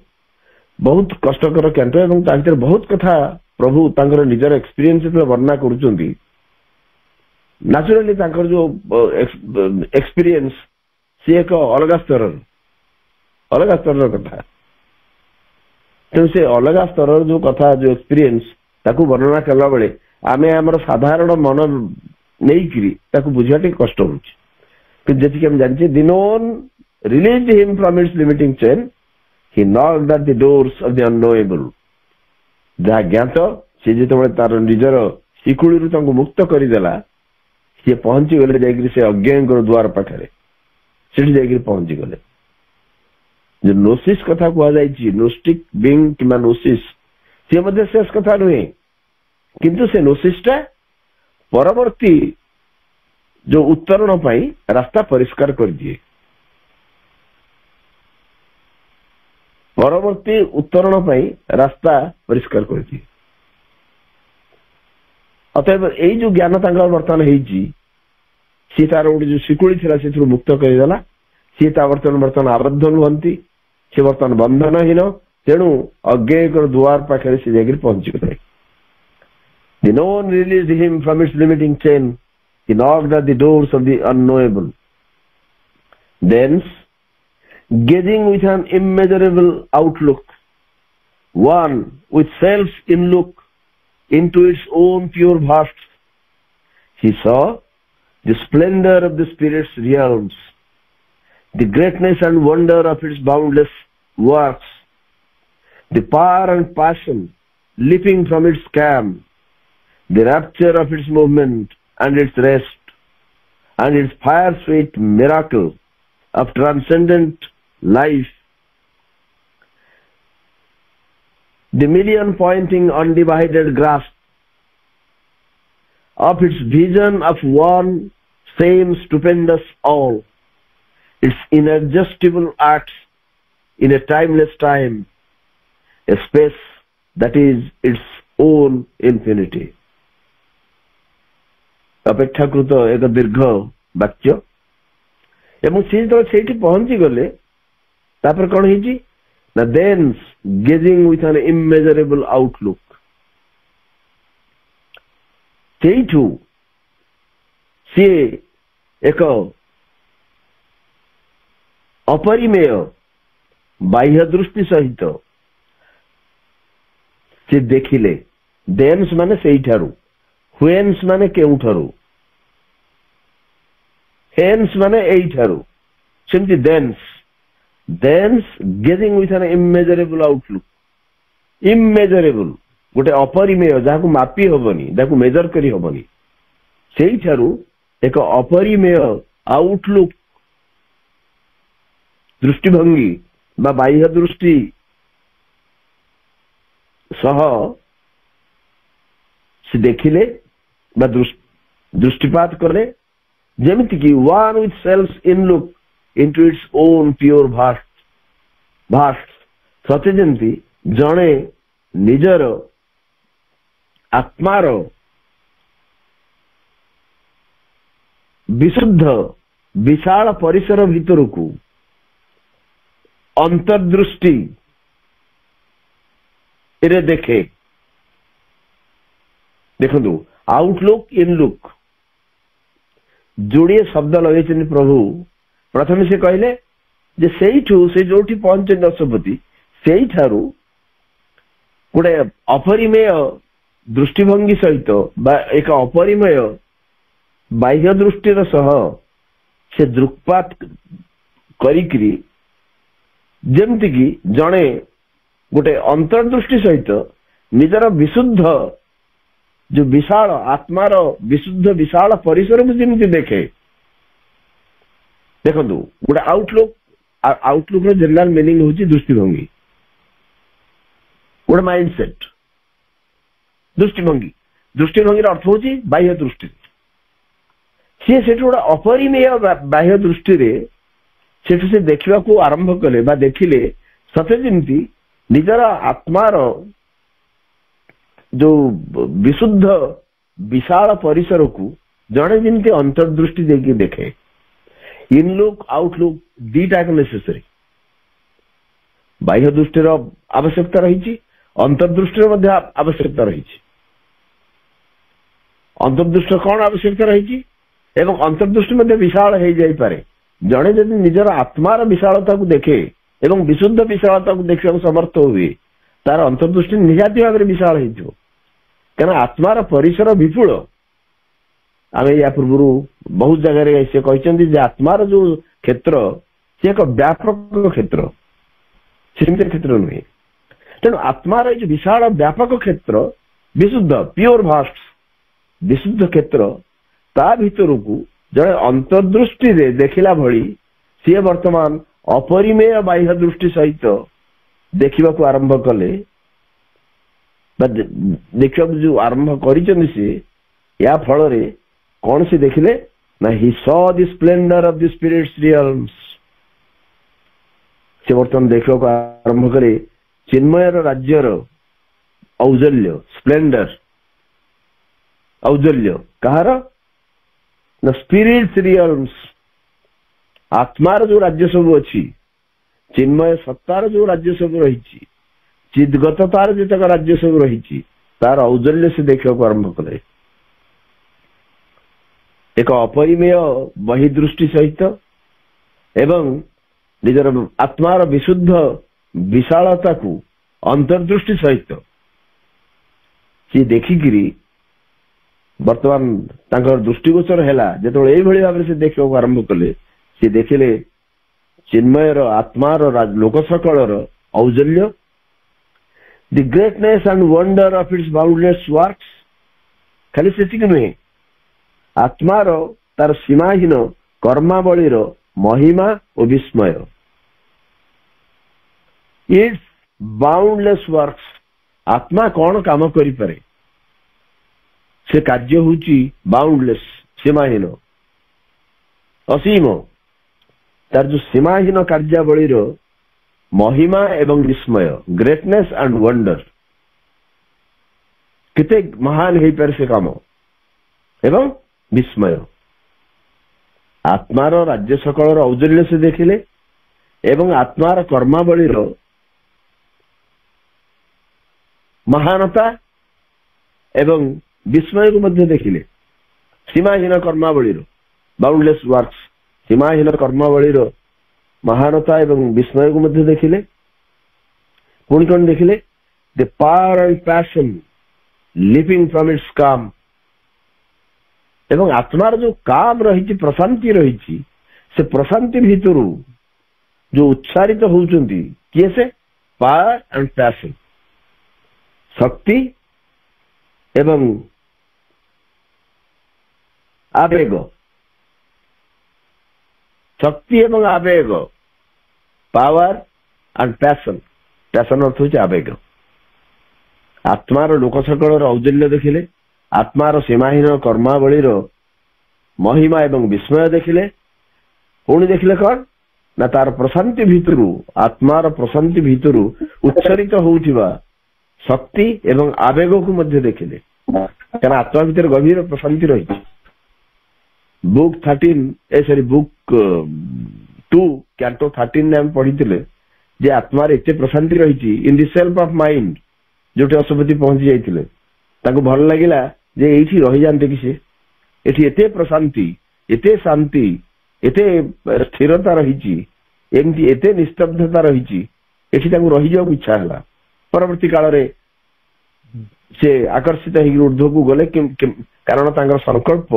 बहुत कष्टकर कैंटो एवं बहुत कथा प्रभु तांकर निजर एक्सपीरियंस वर्णना करुचंती नेचुरली जो एक्सपीरियंस सी एक अलग स्तर कथा तेणु से अलग स्तर जो कथा जो एक्सपीरियंस ताकू वर्णना कला बेले आमे हमर साधारण मन नहीं बुझा कष्ट होती हम जानते the known release him from its limiting chain he knocked at the doors of the unknowable जहाँ ज्ञात सी जो तार निजर शिकुड़ी मुक्त करदेला सी पहुंची गले जा अज्ञ द्वार पाखे से पहुंची गले जो नोसिस कथा कहुई नोस्टिक बिंग कि नोसिस सी शेष कथा नुहे किंतु से नोसिसटा परवर्ती जो उत्तरण पाई रास्ता परिष्कार कर दिए परवर्ती उत्तरण पाई रास्ता परिष्कार कर दिए अतएव यही जो ज्ञान बर्तमान सी तार गोटे जो शिकुड़ी थी से मुक्त करदेला सी बर्तमान आबद्ध नुहति सी बर्तमान बंधनहीन तेणु अज्ञ द्वार पाखे से जाकर पहुंची गए The known released him from its limiting chain. He knocked at the doors of the unknowable. Thence, gazing with an immeasurable outlook, one with self in look into its own pure vast, he saw the splendor of the spirit's realms, the greatness and wonder of its boundless works, the power and passion leaping from its calm, the rapture of its movement and its rest, and its fire-sweet miracle of transcendent life, the million-pointing undivided grasp of its vision of one same stupendous all, its inexhaustible acts in a timeless time, a space that is its own infinity. अपेक्षाकृत एक दीर्घ वाक्य एवं सी जो से पहुंची गले कौन है then gazing with an immeasurable outlook से सी एक अपरिमेय बाह्य दृष्टि सहित से देखिले देन्स माने सेई ठारू, व्हेन्स माने केउठारू, हेन्स माने एई ठारू, सेमती thence gazing with an immeasurable outlook, immeasurable गोटे अपरिमेय जहां मापी हबनी, जहां मेजर करी हबनी, सेई ठारू एक अपरिमेय आउटलुक दृष्टिभंगी बा बाह्य दृष्टि सह से देखिले बा दृष्टिपात कले, जेमिति कि one with self in look into its own pure vast सते जेमती जणे निजर आत्मार विशुद्ध विशाल परिसर भितर को अंतर्दृष्टि रे देखे। देखो आउटलुक इनलुक जोड़िए शब्द लगे प्रभु। प्रथम से कहले जे से जोठी पहुंचे दशपति से गोटे अपरिमेय दृष्टिभंगी सहित एक अपरिमेय बाह्य दृष्टिर सह से दृक्पात करी जेमती कि जड़े गोटे अंतर्दृष्टि सहित निजर विशुद्ध जो विशाल आत्मार विशुद्ध विशाल परिसर को जमी देखे। देखो गोटे आउटलुक जनरल मीनिंग हूँ दृष्टिभंगी, गोटे माइंडसेट दृष्टिभंगी अर्थ हूँ बाह्य दृष्टि। सी से गोटे अपरिमेय बाह्य दृष्टि से देखा को आरंभ कले बा देखिले सते जमी निजर आत्मार जो विशुद्ध विशाल परिसर को जड़े जमी अंतर्दृष्टि देके देखे। इनलुक आउटलुक दीटा नेसेसरी, बाह्य दृष्टिर आवश्यकता रही, अंतर्दृष्टिर आवश्यकता रही। अंतर्दृष्टि कौन आवश्यकता रही एवं अंतर्दृष्टि विशाल हो जाए। जड़े जब निजर आत्मार विशालता को देखे एवं विशुद्ध विशालता को देखा समर्थ हुए तार अंतर्दृष्टि निहाती भाव में विशाल हो, क्या आत्मार परिसर विपुल। आम या पूर्व बहुत जगह से कहते आत्मार जो क्षेत्र सी एक व्यापक क्षेत्र, सीमित क्षेत्र नुहे। तेणु आत्मार जो विशाल व्यापक क्षेत्र विशुद्ध प्योर भास्ट विशुद्ध क्षेत्र ता भीतर को जड़े अंतर्दृष्टि रे देखिला भली सी वर्तमान अपरिमेय बाह्य दृष्टि सहित देखा को आरंभ कले देखा जो आरंभ कर या फल कौन से देखिले ना he saw the splendour of the spirit's realms. से वर्तमान देखा को आरंभ करे चिन्मयर राज्यर औजल्य, स्प्लेंडर औजल्य कहार ना स्पिरिट्स रियल्म्स, आत्मार जो राज्य सब अच्छी, चिन्मय सत्तार जो राज्य सब रही, चिदगतार जितक राज्य सब रही तार औजल्य से देखा को आरंभ कले। एक अपरिमेय बहिदृष्टि सहित एवं निजर आत्मार विशुद्ध विशालता को अंतर्दृष्टि सहित सी देखिकी वर्तमान तांकर दृष्टिगोचर है जो ये भाव से देखा को आरंभ कले। सी देखिले चिन्मयर आत्मार लोक सकल औजल्य, the greatness and wonder of its boundless works. खाली से नुहे आत्मार तार सीमाहीन कर्मावलीर महिमा और विस्मय, इट्स बाउंडलेस वर्क्स। आत्मा कौन काम करि पारे से कार्य होची बाउंडलेस सीमाहीन असीम, तार जो सीमाहीन कार्यावलीर महिमा एवं विस्मय ग्रेटनेस एंड वंडर किते महान हो पारे से काम एवं विस्मय। आत्मार राज्य सकल औजल्य से देखिले एवं आत्मार कर्मावलीर महानता एवं विस्मय को मध्य देखिले। सीमाहीन कर्मावलीर बाउंडलेस वर्क्स, सीमाहीन कर्मावलीर महानता एवं विस्मय को मध्य देखिले। पुणी कौन देखिले the power and passion leaping from its काम एवं आत्मार जो काम रही प्रशांति रही से प्रशांति भितर जो उत्साहित होउचंती किए से पावर एंड पैशन शक्ति एवं आवेग शक्ति एवं आवेग पावर एंड पैशन पैशन अर्थ होची आवेग आत्मार लोक सकल औजल्य देखिले आत्मार सीमाहीन कर्मावली महिमा एवं विस्मय देखिले पुणी देखिले कौन ना तार प्रशांति भितर आत्मार प्रशांति भितर उत्सरित होउथिबा शक्ति एवं आवेग को मध्य देखिले कारण आत्मा भितर गभीर प्रशांति रही बुक 13 बुक 2 कैंटो 13 ने हम पढ़ी जे आत्मार एते प्रशांति रही in the self of mind Jote अशुपति पहुंची जाइथिले ताको भल लागिला जे एठी रही जानते कि से एठी एते प्रशांति एते शांति एते स्थिरता रही एमती एते निस्तब्धता रही एठी ताको रही जाऊ इच्छा हला परवर्ती काल रे से आकर्षित हो ऊर्ध्व को गले कारण तांकर संकल्प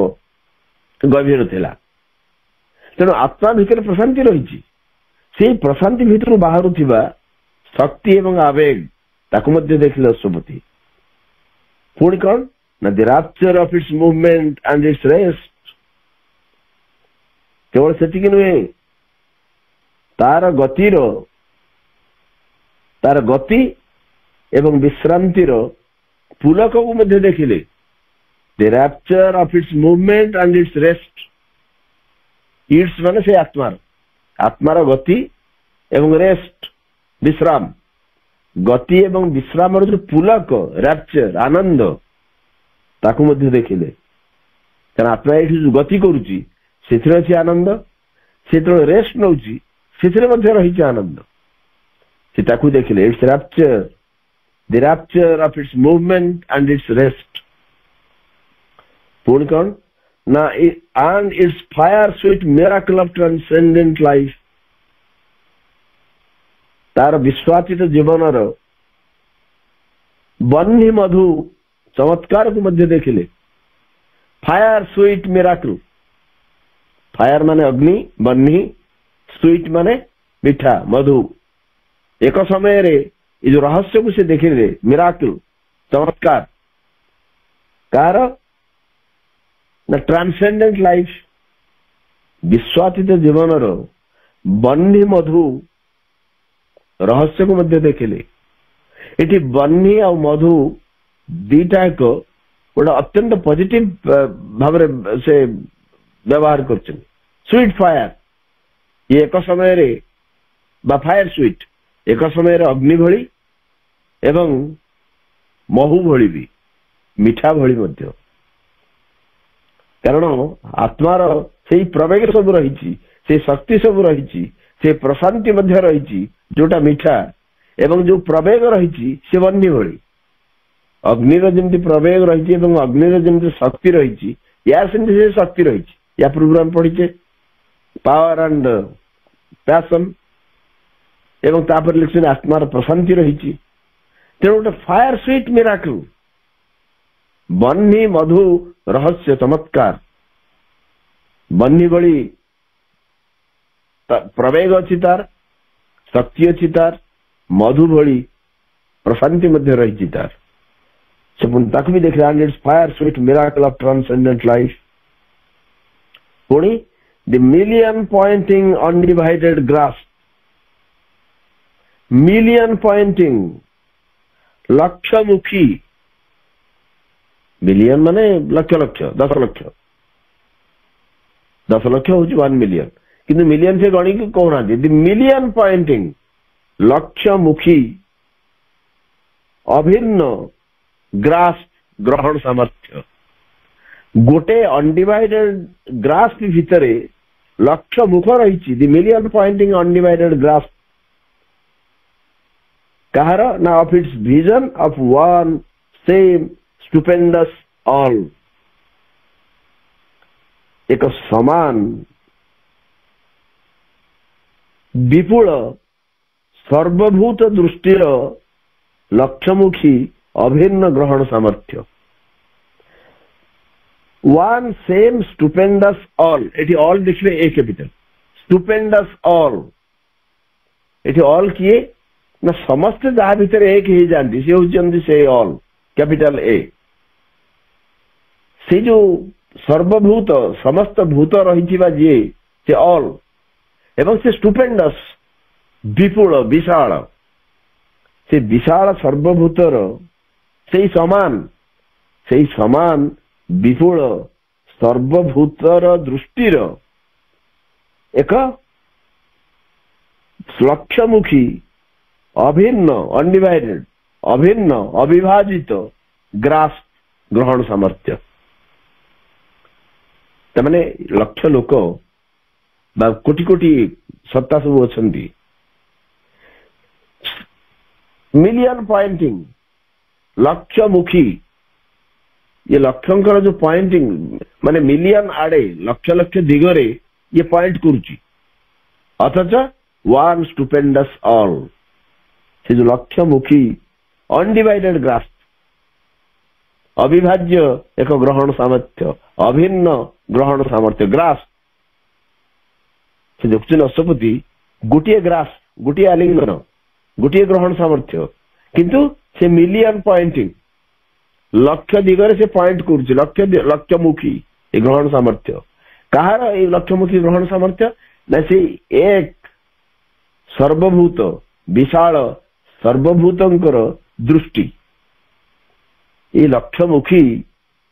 गभीर थिला तेणु आत्मा भितर प्रशांति रही से प्रशांति भितर बाहर थिबा शक्ति एवं आवेग ताको मध्य देखिले अशुपति पुणी कौन ना the rapture of its movement and it's rest केवल सेतिक नुहे तार गति एवं विश्रांतिर पुलक को मध्य देखिले the rapture of its movement and it's rest it's माने से आत्मार गति एवं रेस्ट विश्राम गति एवं विश्राम जो पुलक रैप्चर आनंद ताकू मध्य देखिले कारण आत्मा ये जो गति करुची से अच्छी आनंद से रेस्ट नौची से रही आनंद से ताकू देखिले it's rapture the rapture of its movement and it's rest पुणी कौन ना and it's fire sweet miracle of transcendent life तार विश्वासित जीवन बन्ही मधु चमत्कार को मध्य देखिले फायर स्वीट मिराकल फायर माने अग्नि बन्ही स्वीट माने मीठा मधु एक समय रे ये जो रहस्य को से देखिले मिराकल चमत्कार कार ना ट्रांसेंडेंट लाइफ विश्वासित जीवन बन्ही मधु रहस्य को मध्य देखिले इटी बन्ही आ मधु दीटा एक गोटे अत्यंत पॉजिटिव भाव से व्यवहार कर स्वीट फायर ये एक समय रे बा फायर स्वीट एक समय रे अग्नि भली एवं महू भली भी मीठा भली मध्य कारण आत्मार से प्रवेग सब रही से शक्ति सब रही से प्रशांति मध्य रही जोटा मीठा एवं जो प्रवेग रही से बन्ही भली अग्निर जमी प्रवेग रही अग्निर जमी शक्ति रही या से शक्ति रही या पूर्व हम पढ़ीचे पावर एंड पैशन एवं तापर लिखते आत्मार प्रशांति रही तेणु गोटे फायर स्वीट मिराकल बन्ही मधु रहस्य चमत्कार बन्ही भली प्रवेग अच्छी तार शक्ति अच्छी तार मधु भली प्रशांति मध्य रही तार ताकू भी देख रहे its fire sweet miracle of transcendent life पुणी the million pointing undivided grasp million pointing लक्षमुखी मिलियन माने लक्ष लक्ष 10 लक्ष 10 लक्ष हूँ 1 मिलियन किंतु मिलियन से गणी की कहना द मिलियन पॉइंटिंग लक्षमुखी अभिन्न ग्रास ग्रहण सामर्थ्य गोटे अनडिवाइडेड ग्रास भितर लक्ष मुख रही the million pointing undivided grasp कहार ना of its vision of one same stupendous all एक समान विपुल सर्वभूत दृष्टिर लक्षमुखी अभिन्न ग्रहण सामर्थ्य वन सेम स्टुपेंडस ऑल एटी ऑल देखिए ए कैपिटल स्टुपेंडस ऑल एटी ऑल किए ना समस्त जहाँ भीतर एक ही जानती से होती से ऑल कैपिटल ए से जो सर्वभूत समस्त भूत रही जे ऑल एवं से स्टुपेंडस विपुल विशाल से विशाल सर्वभूतर से समान विपुल सर्वभूतर दृष्टिर एक लक्ष्यमुखी अभिन्न अनडिवाइडेड अभिन्न अविभाजित ग्रास ग्रहण सामर्थ्य तमाने लक्ष लोक कोटि कोटि सत्ता सब अच्छा मिलियन पॉइंटिंग लक्ष्यमुखी ये लक्ष्यंकर जो पॉइंटिंग माने मिलियन आड़े लक्ष लक्ष दिगरे ये पॉइंट करुची अथच वन स्टुपेंडस ऑल से जो लक्ष्यमुखी अनडिवाइडेड ग्रास अविभाज्य एक ग्रहण सामर्थ्य अभिन्न ग्रहण सामर्थ्य ग्रास से देखुन अश्वपति गोटे ग्रास गोटे आलिंगन गोटे ग्रहण सामर्थ्य किंतु से मिलियन पॉइंटिंग लक्ष दिगरे से पॉइंट करुची लक्ष्यमुखी ग्रहण सामर्थ्य कहार ये लक्ष्यमुखी ग्रहण सामर्थ्य ना से एक सर्वभूत विशाल सर्वभूतंकर दृष्टि ये लक्ष्यमुखी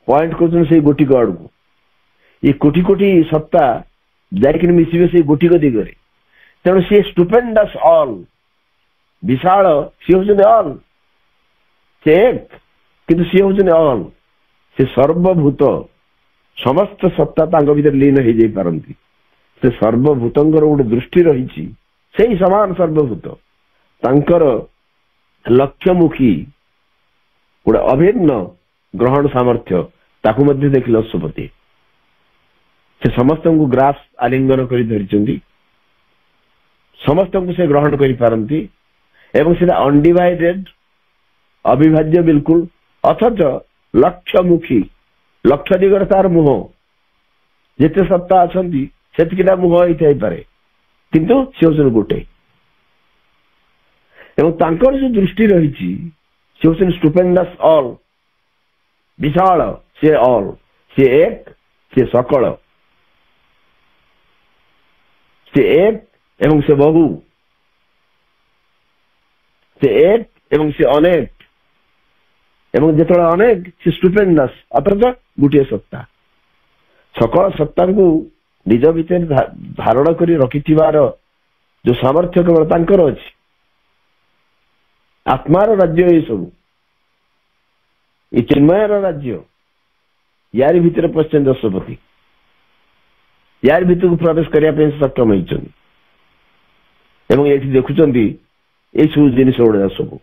पॉइंट कर गोटी को आड़ को ये कोटि कोटि सत्ता जाकि मिसवे से गोटी को दिगरे तेणु सी स्टुपेंडस ऑल विशाल सी हूँ ऑल से एक किंतु सी हूँ ऑल से सर्वभूत समस्त सत्ता भीतर लीन हो जाई पारंती से सर्वभूतंकर गोटे दृष्टि रही से समान सर्वभूत तांकर लक्ष्यमुखी गोटे अभिन्न ग्रहण सामर्थ्य ताकू मध्य देखिल अश्वपति से समस्त को ग्रास आलिंगन कर धरी समस्त को से ग्रहण कर पारती एवं से अनडिवाइडेड अविभाज्य बिल्कुल अथच लक्ष्यमुखी लक्ष्य दिगरे तार मुह जिते सत्ता अच्छा से मुह होता पारे किंतु सी हूँ गोटे एवं तांकर जो दृष्टि रही सी हूँ स्टुपेंडस ऑल विशाल से ऑल से एक से सकल से एक एवं से बहु से एक एवं से अनेक एवं जिते अनेक से स्टुपेंडस अथच गोटे सत्ता सकल सत्ता को निज भितर धारण कर रखि जो सामर्थ्य केवल तांकर अछि आत्मार राज्य ये सब ये चिन्मयर राज्य यार भितर पश्चिम दशपति यार भितर को प्रवेश करने सक्षम होती ये देखुं ये सब जिन गुड़ा सब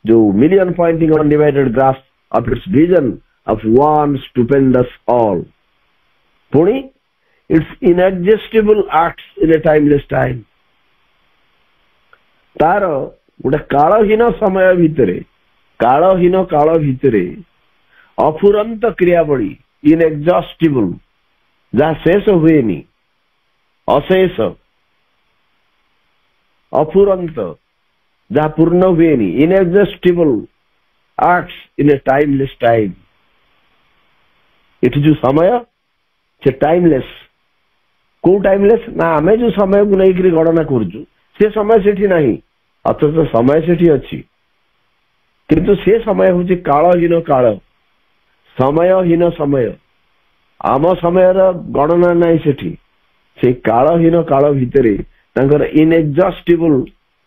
जो million pointing undivided grasp of its vision of one stupendous all पुणी its inexhaustible acts in a timeless time तार गोटे कालहीन समय भितर कालहीन काल भितर अफुरंत क्रियावली इनएग्जॉस्टिबल जहाँ शेष हुए अशेष अफुरंत जहाँ पूर्ण हुए inexhaustible acts in a timeless time it जो समय से टाइमलेस को टाइमलेस ना आमे जो समय को लेकर गणना करुचु से समय सेठी नहीं अथच समय सेठी अच्छी किंतु से समय हूँ कालहीन काल समयहीन समय आम समय गणना नहीं सेठी से कालहीन काल भितर इनएग्जॉस्टिबल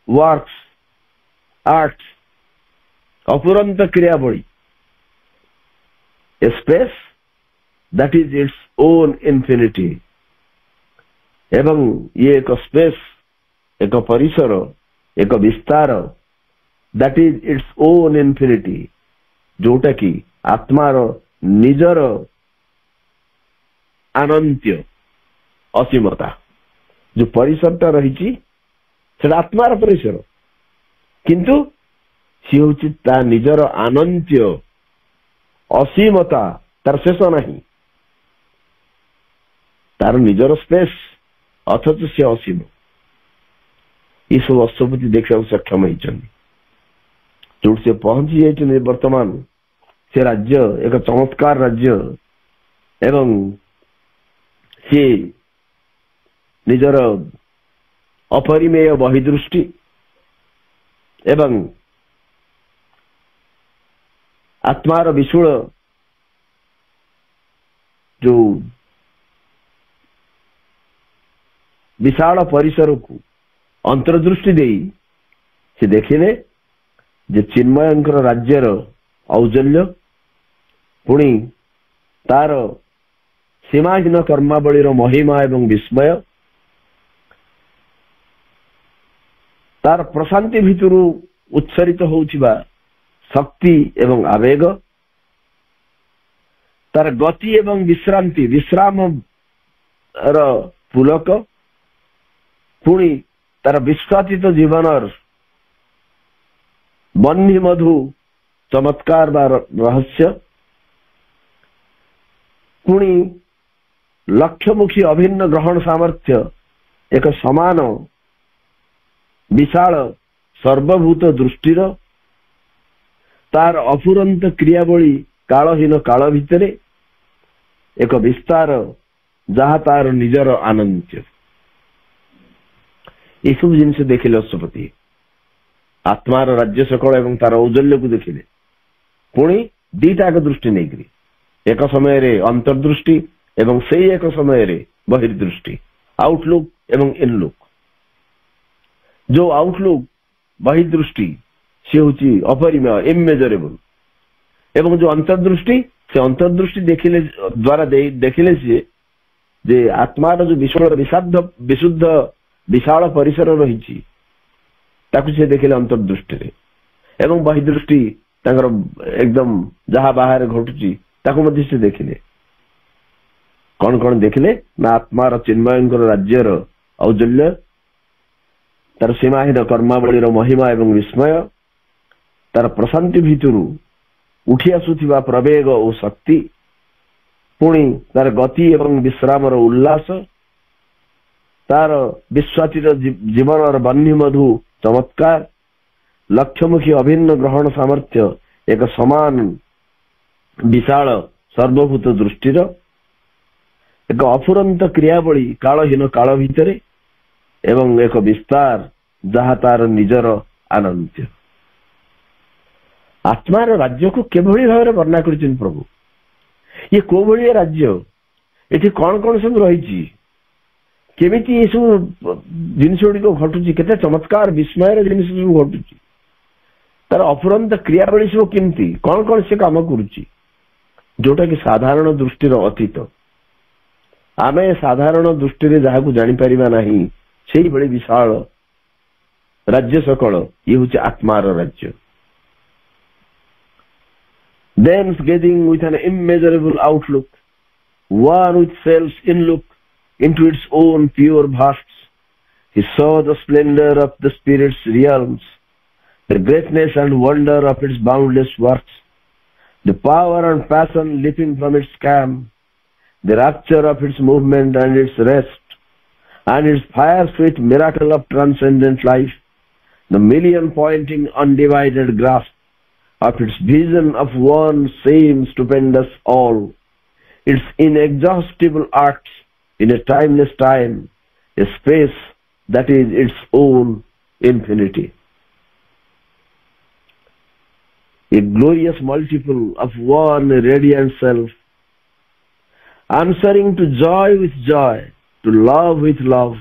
वर्क्स एक्ट्स अपुरंत क्रियावली a space that is its own infinity एवं ये एक स्पेस एक परिसर एक विस्तार that is its own infinity जोटा कि आत्मार निजर अनंत्य असीमता जो परिसरटा रही आत्मार परिसर किंतु सी हूँ ता निजर आनंत्य असीमता तार शेष नहीं तार निजर स्पेस अथच सी असीम ये सब अश्वपति देखा सक्षम होती जो से पहुंची जाइए वर्तमान से राज्य एक चमत्कार राज्य एवं सी निजर अपरिमेय बहिदृष्टि एवं आत्मार विशुल जो विशाल परिसर को अंतर्दृष्टि दे से देखिले जे चिन्मयंकर राज्यर औजल्य पुणी तार सीमाहीन कर्मावलीर महिमा एवं विस्मय तार प्रशांति भितर उत्सरित होउथिबा शक्ति एवं आवेग तार गति एवं विश्रांति विश्राम पुलक पुणी तार विश्वासित जीवनर बन्ही मधु चमत्कार बा रहस्य पुणी लक्ष्यमुखी अभिन्न ग्रहण सामर्थ्य एक समान विशाल सर्वभूत दृष्टिर तार अफुरंत क्रियावली कालहीन काल भितरे एक विस्तार जहा तार निजर आनंद ये सब जिन देखिले अश्वपति आत्मार राज्य सकल एवं तार औजल्य को देखिले पुणी दीटाक दृष्टि नहीं एक समय रे अंतर्दृष्टि एवं से एक समय रे बहिर्दृष्टि आउटलुक एवं इनलुक जो आउटलुक बहिर्दृष्टि से होची अपरिमेय इमेजरेबल एवं जो अंतर्दृष्टि से अंतर्दृष्टि देखिले द्वारा देखिले जे आत्मार जो विशुद्ध विशाल परिसर रही से देखिले अंतर्दृष्टि रे एवं बहिर्दृष्टि एकदम जहा बाहर घटुची से देखिले कौन कौन देखिले ना आत्मार चिन्मयंकर राज्यर औजल्य तार सीमाहीन कर्मावलीर महिमा एवं विस्मय तार प्रशांति भितर उठी आसुथिबा प्रवेग और शक्ति पुणी तार गति एवं विश्रामर उल्लास तार विश्वासित जीवन और बन्ही मधु चमत्कार लक्ष्यमुखी अभिन्न ग्रहण सामर्थ्य एक समान विशाल सर्वभूत दृष्टिर एक अफुरंत क्रियावली कालहीन काल भितरे एवं एक विस्तार जहा तार निजर आनंद आत्मार राज्य को केभली भाव वर्णना कर प्रभु ये को भली राज्य ये कौन कौन सब रही केमिति ये सब जिन गुड़िक घटुची केते चमत्कार विस्मयर जिन सब घटुची तार अफुरंत क्रियावली सब केमती कौन कौन से काम करुची जोटा कि साधारण दृष्टिर अतीत आमे साधारण दृष्टि जहाँ को जापर नहीं से बड़ी विशाल राज्य सकल ये हूँ आत्मार राज्य thence gazing with an immeasurable outlook, one with self's inlook into its own pure vasts, he saw the splendor of the spirit's realms, the greatness and wonder of its boundless works, the power and passion leaping from its camp, the rapture of its movement and its rest, and its fire-sweet miracle of transcendent life, the million-pointing undivided grasp of its vision of one same stupendous all, its inexhaustible acts in a timeless time, a space that is its own infinity. A glorious multiple of one radiant self, answering to joy with joy, to love with love.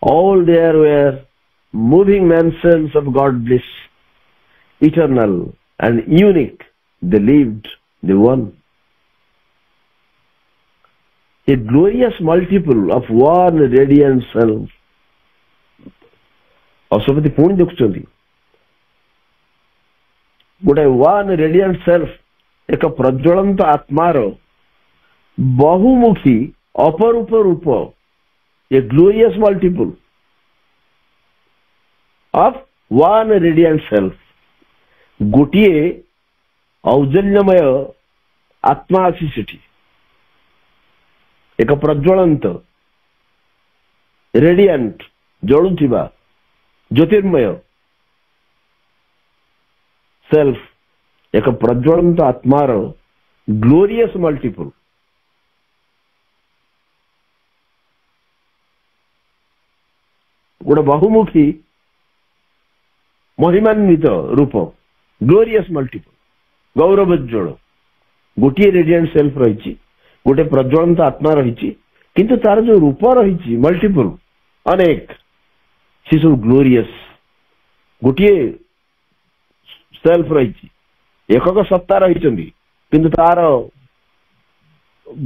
All there were moving mansions of God bliss, eternal and unique, they lived, they won. A glorious multiple of one radiant self. Ashwapati पुणी देखुं गोटे one radiant self एक प्रज्वलंत आत्मार बहुमुखी अपरूप रूप a glorious multiple of one radiant self गोटे औजन्यमय आत्मा अच्छी सेठी एक प्रज्वलंत रेडियंट जलुथिबा ज्योतिर्मय सेल्फ एक प्रज्वलंत आत्मार ग्लोरियस मल्टीपल गोटे बहुमुखी महिमान्वित रूप ग्लोरियस मल्टीपल गौरवोज्वल गोटे रेडियंट सेल्फ रही गोटे प्रज्वलंत आत्मा रही किंतु तार जो रूप रही मल्टीपल अनेक सी सब ग्लोरियस गोटे सेल्फ रही एकक सत्ता रही किंतु तार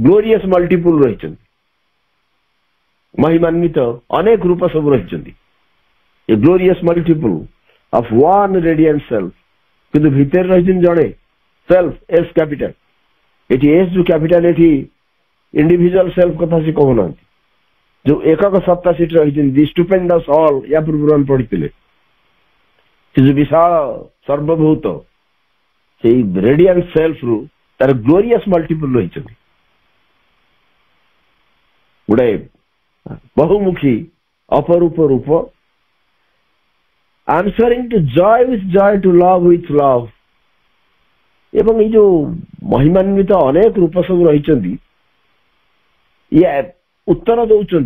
ग्लोरियस मल्टीपल रही महिमान्वित अनेक रूप सब रही a glorious multiple of one radiant self किंतु भीतर रही जड़े self S capital eighty S जो कैपिटल एटी इंडिविजुअल सेल्फ कथा से कहूना जो एकक सत्ता सीट रही स्टुपेंडस ऑल या पूर्व हम पढ़ी जो विशाल सर्वभूत से रेडियंट सेल्फ रु तार ग्लोरियस मल्टीपल रही गोटे बहुमुखी अपरूप रूप answering to joy with joy to love with love एवं ये जो महिमान्वित अनेक रूप सब रही ये उत्तर दौरान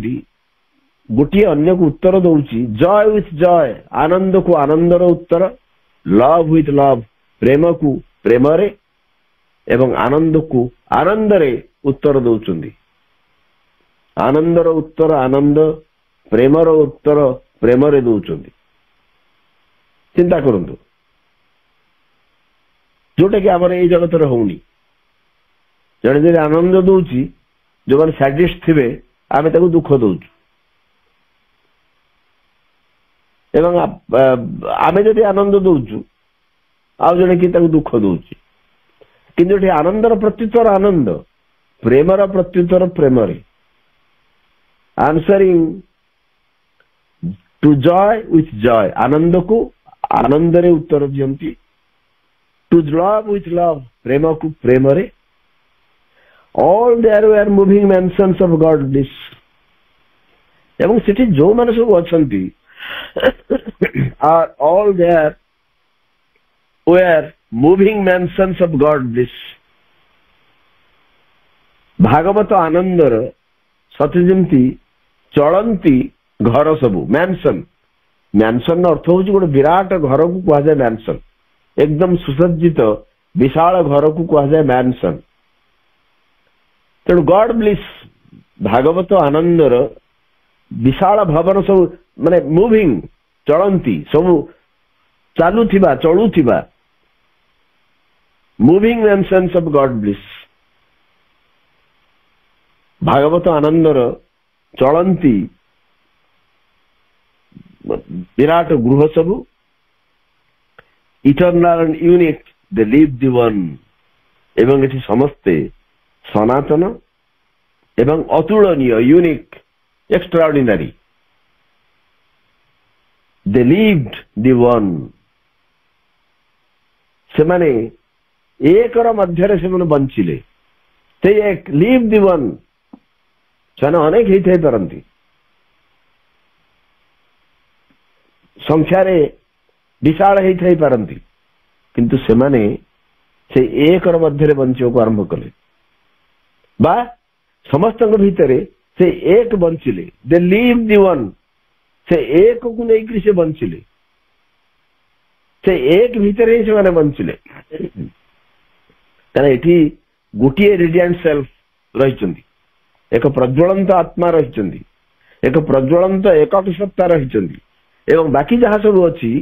गोटे अन्य को उत्तर दौची जॉय विथ जॉय आनंद को आनंदर उत्तर लव विथ लव प्रेम को प्रेम रे एवं आनंद को आनंद रे उत्तर दौरान आनंदर उत्तर आनंद प्रेमर उत्तर प्रेम रे दौरान चिंता करंतु जोटा कि आम ये जगत होनी जड़े जब आनंद दौची जो मैंने सैडिस्ट थे आम दुख दौचु एवं आम जदि आनंद दौचु आउ जड़े कि दुख दौची किंतु ये आनंदर प्रत्युत्तर आनंद प्रेमर प्रत्युत्तर प्रेम answering to joy with joy आनंद को आनंद रे उत्तर दियंती टू लव विथ लव प्रेम को प्रेम रे all there were moving mansions of God bliss एवं सेठी जो माने सब अछंती are all there were moving mansions of God bliss भागवत आनंदर सती जमती चलंती घर सबू मैनसन मैनसन अर्थ हूँ गोटे विराट घर को कहुए मैनसन एकदम सुसज्जित विशाल घर को कहुए मैनसन तेणु गॉड ब्लिस भागवत आनंदर विशाल भवन सब माने मूविंग चलंती सब चालुथिबा चलुथिबा moving mansions of God bliss भागवत आनंदर चलंती विराट गृह सबू eternal and unique they live the one एवं एठी समस्ते सनातन एवं अतुलनीय unique extraordinary they lived the one से माने एकर मध्य से माने बंचिले से एक लिव द वन से अनेक ही थे पारंती संख्यार विशाल ही पारंती किंतु से माने से एकर मध्य बंचा को आरंभ कले बा समस्त भितर से एक बंचिले दे लिव द वन से एक को लेकर से बंचिले से एक भितर ही से माने बंचिले कारण ये गोटे रेडियंट सेल्फ रही एक प्रज्वलंत आत्मा रही एक प्रज्वलंत एकक सत्ता रही एवं बाकी जहाँ सब अच्छी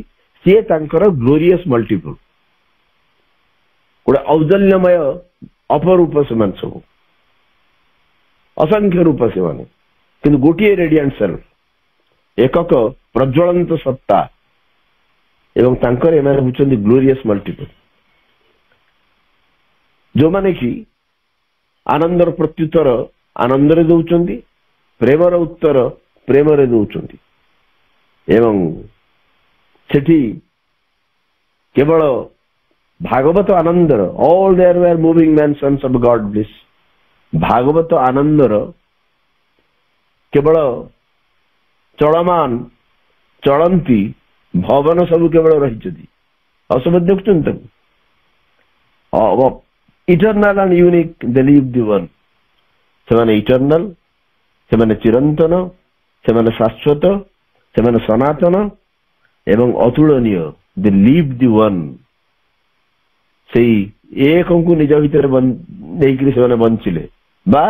सी तांकर ग्लोरियस मल्टीपल गोटे औजल्यमय अपरूप से सब असंख्य रूप से माने किंतु गोटे रेडियंट सेल्फ एकक प्रज्वलंत सत्ता एवं तांकर एमाने होचंदी ग्लोरियस मल्टीपल जो माने कि आनंदर प्रत्युत्तर आनंद रे दौचंदी प्रेमर उत्तर प्रेम रे दौचंदी एवं सेठी केवल ଭାଗବତ ଆନନ୍ଦର all there were moving mansions of God bliss। Bhagavata ଆନନ୍ଦର କେବଳ ଚଳମାନ ଚଳନ୍ତି ଭବନ ସବୁ କେବଳ ରହିଛନ୍ତି। ଆଉ ସବୁ ଦେଖୁଛନ୍ତି ତାକୁ eternal and unique they live the one. ସେମାନେ ଇଟର୍ନାଲ, ସେମାନେ ଚିରନ୍ତନ, ସେମାନେ ଶାଶ୍ୱତ, ସେମାନେ ସନାତନ ଏବଂ ଅତୁଳନୀୟ। ଦେ ଲିଭ୍ ଦି ୱାନ୍। ସେଇ ଏକଙ୍କୁ ନିଜ ଭିତରେ ନେଇକରି ସେମାନେ ବଞ୍ଚିଲେ ବା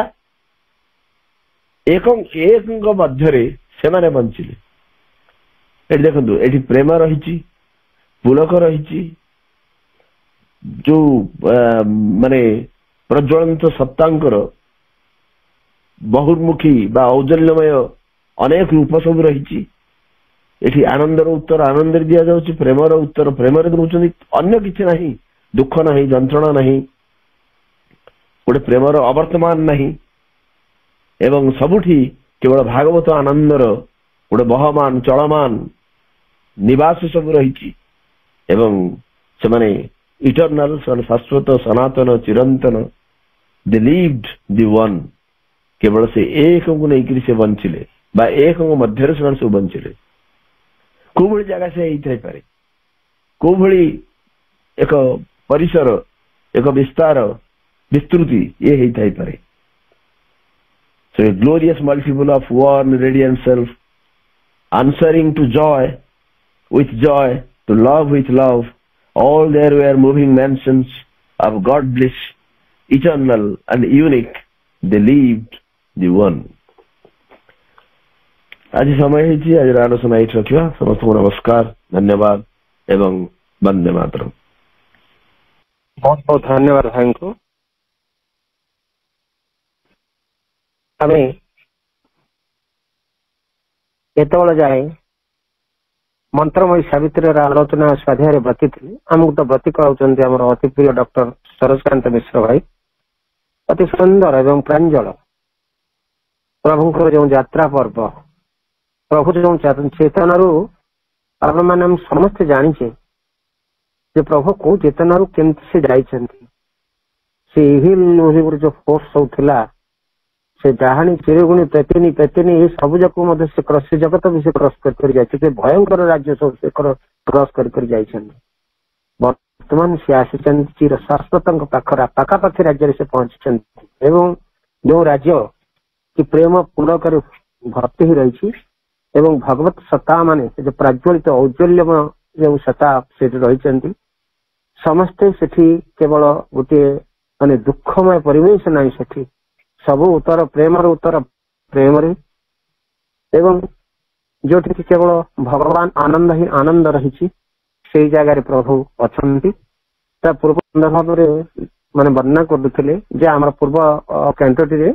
ଏକଙ୍କ ମଧ୍ୟରେ ସେମାନେ ବଞ୍ଚିଲେ। ଏଠି ଦେଖନ୍ତୁ, ଏଠି ପ୍ରେମ ରହିଛି, ପୁଲକ ରହିଛି, ଯୋଉ ମାନେ ପ୍ରଜ୍ୱଳନ୍ତ ସତ୍ତାଙ୍କର ବହୁମୁଖୀ ବା ଔଜଲ୍ୟମୟ ଅନେକ ରୂପ ସବୁ ରହିଛି। ଏଠି ଆନନ୍ଦର ଉତ୍ତର ଆନନ୍ଦରେ ଦିଆଯାଉଛି, ପ୍ରେମର ଉତ୍ତର ପ୍ରେମରେ ଦଉଛନ୍ତି। ଅନ୍ୟ କିଛି ନାହିଁ, ଦୁଃଖ ନାହିଁ, ଯନ୍ତ୍ରଣା ନାହିଁ, ଗୋଟେ ପ୍ରେମର ଅବର୍ତ୍ତମାନ ନାହିଁ। ଏବଂ ସବୁଠି କେବଳ ଭାଗବତ ଆନନ୍ଦର ଗୋଟେ ବହମାନ ଚଳମାନ ନିବାସ ସବୁ ରହିଛି। ଏବଂ ସେମାନେ ଇଟର୍ନାଲ, ଶାଶ୍ୱତ, ସନାତନ, ଚିରନ୍ତନ। ଦେ ଲିଭ୍ଡ ଦି ୱାନ୍। କେବଳ ସେ ଏକଙ୍କୁ ନେଇକରି ସେ ବଞ୍ଚିଲେ ବା ଏକଙ୍କ ମଧ୍ୟରେ ସେମାନେ ସବୁ ବଞ୍ଚିଲେ। କୋଉଭଳି ଜାଗା ସେ ହେଇଥାଇପାରେ, କୋଉଭଳି ଏକ ପରିସର, ଏକ ବିସ୍ତାର, ବିସ୍ତୃତି ଇଏ ହେଇଥାଇପାରେ। So a glorious multiple of one radiant self, answering to joy with joy, to love with love, all there were moving mansions of God bliss, eternal and unique, they lived the one। ଆଜି ସମୟ ହେଇଛି, ଆଜିର ଆଲୋଚନା ଏଇଠି ରଖିବା। ସମସ୍ତଙ୍କୁ ନମସ୍କାର, ଧନ୍ୟବାଦ ଏବଂ ବନ୍ଦେ ମାତରମ୍। ବହୁତ ବହୁତ ଧନ୍ୟବାଦ ଭାଇଙ୍କୁ। ଆମେ ଏତେବେଳେ ଯାଏ ମନ୍ତ୍ରମୟୀ ସାବିତ୍ରୀର ଆଲୋଚନା ସ୍ୱାଧ୍ୟାୟରେ ବ୍ରତୀ ଥିଲି। ଆମକୁ ତ ବ୍ରତୀ କରାଉଛନ୍ତି ଆମର ଅତି ପ୍ରିୟ ଡକ୍ଟର ସରୋଜକାନ୍ତ ମିଶ୍ର ଭାଇ। ଅତି ସୁନ୍ଦର ଏବଂ ପ୍ରାଞ୍ଜଳ ପ୍ରଭୁଙ୍କର ଯେଉଁ ଯାତ୍ରା ପର୍ବ, ପ୍ରଭୁ ଯେଉଁ ଚେତନାରୁ ଆମେମାନେ ସମସ୍ତେ ଜାଣିଛେ ଯେ ପ୍ରଭୁ କୋଉ ଚେତନାରୁ କେମିତି ସେ ଯାଇଛନ୍ତି। ସେ ଇଭିଲ୍ ଯୋଉ ଫୋର୍ସ ସବୁ ଥିଲା, ସେ ଡାହାଣୀ ଚିରଗୁଣୀ ପେତିନି ଏ ସବୁ ଯାକୁ ମଧ୍ୟ ସେ ଜଗତ ବି ସେ କ୍ରସ କରି ଯାଇଛି। ସେ ଭୟଙ୍କର ରାଜ୍ୟ ସବୁ ସେ କ୍ରସ କରି ଯାଇଛନ୍ତି। ବର୍ତ୍ତମାନ ସେ ଆସିଛନ୍ତି ଚିର ଶାଶ୍ୱତଙ୍କ ପାଖାପାଖି ରାଜ୍ୟରେ ସେ ପହଞ୍ଚିଛନ୍ତି। ଏବଂ ଯୋଉ ରାଜ୍ୟ କି ପ୍ରେମ ପୁଲକରେ ଭର୍ତ୍ତି ହେଇ ରହିଛି ଏବଂ ଭଗବତ ସତ୍ତା ମାନେ ଯୋଉ ପ୍ରାଜ୍ୱଳିତ ଔଜ୍ୱଲ୍ୟମୟ ଯେଉଁ ସତ୍ତା ସେଠି ରହିଛନ୍ତି, ସମସ୍ତେ ସେଠି କେବଳ ଗୋଟିଏ ମାନେ ଦୁଃଖମୟ ପରିବେଶ ନାହିଁ। ସେଠି ସବୁ ଉତ୍ତର ପ୍ରେମର ଉତ୍ତର ପ୍ରେମରେ, ଏବଂ ଯୋଉଠିକି କେବଳ ଭଗବାନ ଆନନ୍ଦ ହିଁ ଆନନ୍ଦ ରହିଛି, ସେଇ ଜାଗାରେ ପ୍ରଭୁ ଅଛନ୍ତି। ତା ପୂର୍ବ ଭାବରେ ମାନେ ବର୍ଣ୍ଣନା କରୁଥିଲେ ଯେ ଆମର ପୂର୍ବ କ୍ୟାଣ୍ଟୋଟିରେ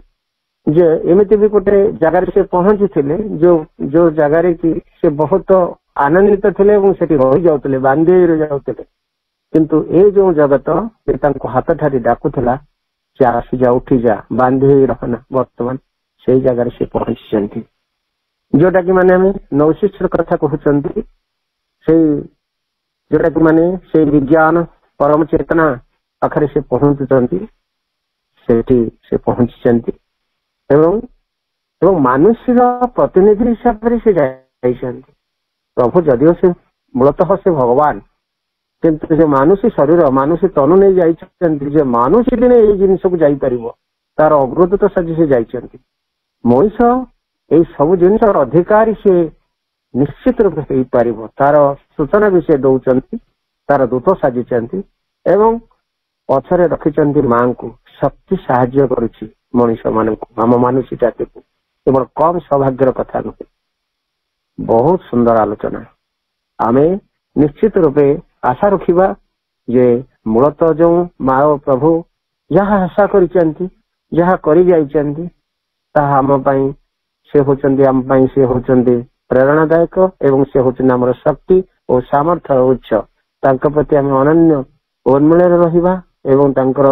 ଯେ ଏମିତି ବି ଗୋଟେ ଜାଗାରେ ସେ ପହଞ୍ଚିଥିଲେ ଯୋଉ ଜାଗାରେ କି ସେ ବହୁତ ଆନନ୍ଦିତ ଥିଲେ ଏବଂ ସେଠି ରହିଯାଉଥିଲେ, ବାନ୍ଧି ଯାଉଥିଲେ। କିନ୍ତୁ ଏଇ ଯୋଉ ଜଗତ ତାଙ୍କୁ ହାତ ଠାରି ଡାକୁଥିଲା ଯେ ଆସିଯା, ଉଠିଯା, ବାନ୍ଧି ହେଇ ରହନା। ବର୍ତ୍ତମାନ ସେଇ ଜାଗାରେ ସେ ପହଞ୍ଚିଛନ୍ତି, ଯୋଉଟା କି ମାନେ ଆମେ ନୌଶିଷ୍ୟର କଥା କହୁଛନ୍ତି। ସେଇ ଯୋଉଟା କି ମାନେ ସେଇ ବିଜ୍ଞାନ ପରମ ଚେତନା ପାଖରେ ସେ ପହଞ୍ଚୁଛନ୍ତି, ସେଠି ସେ ପହଞ୍ଚିଛନ୍ତି। ଏବଂ ମାନୁଷର ପ୍ରତିନିଧି ହିସାବରେ ସେ ଯାଇଛନ୍ତି। ପ୍ରଭୁ ଯଦିଓ ସେ ମୂଳତଃ ସେ ଭଗବାନ, କିନ୍ତୁ ଯେ ମାନୁଷୀ ଶରୀର ମାନୁଷୀ ତନୁ ନେଇ ଯାଇଛନ୍ତି, ଯେ ମାନୁଷୀ ଦିନେ ଏଇ ଜିନିଷକୁ ଯାଇପାରିବ ତାର ଅଗ୍ରଦୂତ ସାଜି ସେ ଯାଇଛନ୍ତି। ମଣିଷ ଏଇ ସବୁ ଜିନିଷର ଅଧିକାରୀ ସେ ନିଶ୍ଚିତ ରୂପେ ହେଇପାରିବ, ତାର ସୂଚନା ବି ସେ ଦଉଛନ୍ତି, ତାର ଦୂତ ସାଜିଛନ୍ତି ଏବଂ ପଛରେ ରଖିଛନ୍ତି ମାଙ୍କୁ। ଶକ୍ତି ସାହାଯ୍ୟ କରୁଛି ମଣିଷ ମାନଙ୍କୁ, ଆମ ମାନୁଷୀ ଜାତିକୁ। କେବଳ କମ୍ ସୌଭାଗ୍ୟର କଥା ନୁହେଁ। ବହୁତ ସୁନ୍ଦର ଆଲୋଚନା। ଆମେ ନିଶ୍ଚିତ ରୂପେ ଆଶା ରଖିବା ଯେ ମୂଳତଃ ଯେଉଁ ମା ଓ ପ୍ରଭୁ ଯାହା ଆଶା କରିଛନ୍ତି, ଯାହା କରି ଯାଇଛନ୍ତି, ତାହା ଆମ ପାଇଁ ସେ ହଉଛନ୍ତି, ଆମ ପାଇଁ ସେ ହଉଛନ୍ତି ପ୍ରେରଣାଦାୟକ ଏବଂ ସେ ହଉଛନ୍ତି ଆମର ଶକ୍ତି ଓ ସାମର୍ଥ୍ୟ ଉତ୍ସ। ତାଙ୍କ ପ୍ରତି ଆମେ ଅନନ୍ୟ ଉନ୍ମିଳନରେ ରହିବା ଏବଂ ତାଙ୍କର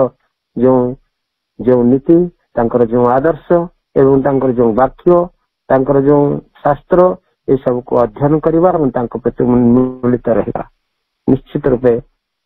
ଯେଉଁ ନୀତି, ତାଙ୍କର ଯେଉଁ ଆଦର୍ଶ ଏବଂ ତାଙ୍କର ଯେଉଁ ବାକ୍ୟ, ତାଙ୍କର ଯେଉଁ ଶାସ୍ତ୍ର, ଏସବୁକୁ ଅଧ୍ୟୟନ କରିବା ଏବଂ ତାଙ୍କ ପ୍ରତି ମିଳିତ ରହିବା। ନିଶ୍ଚିତ ରୂପେ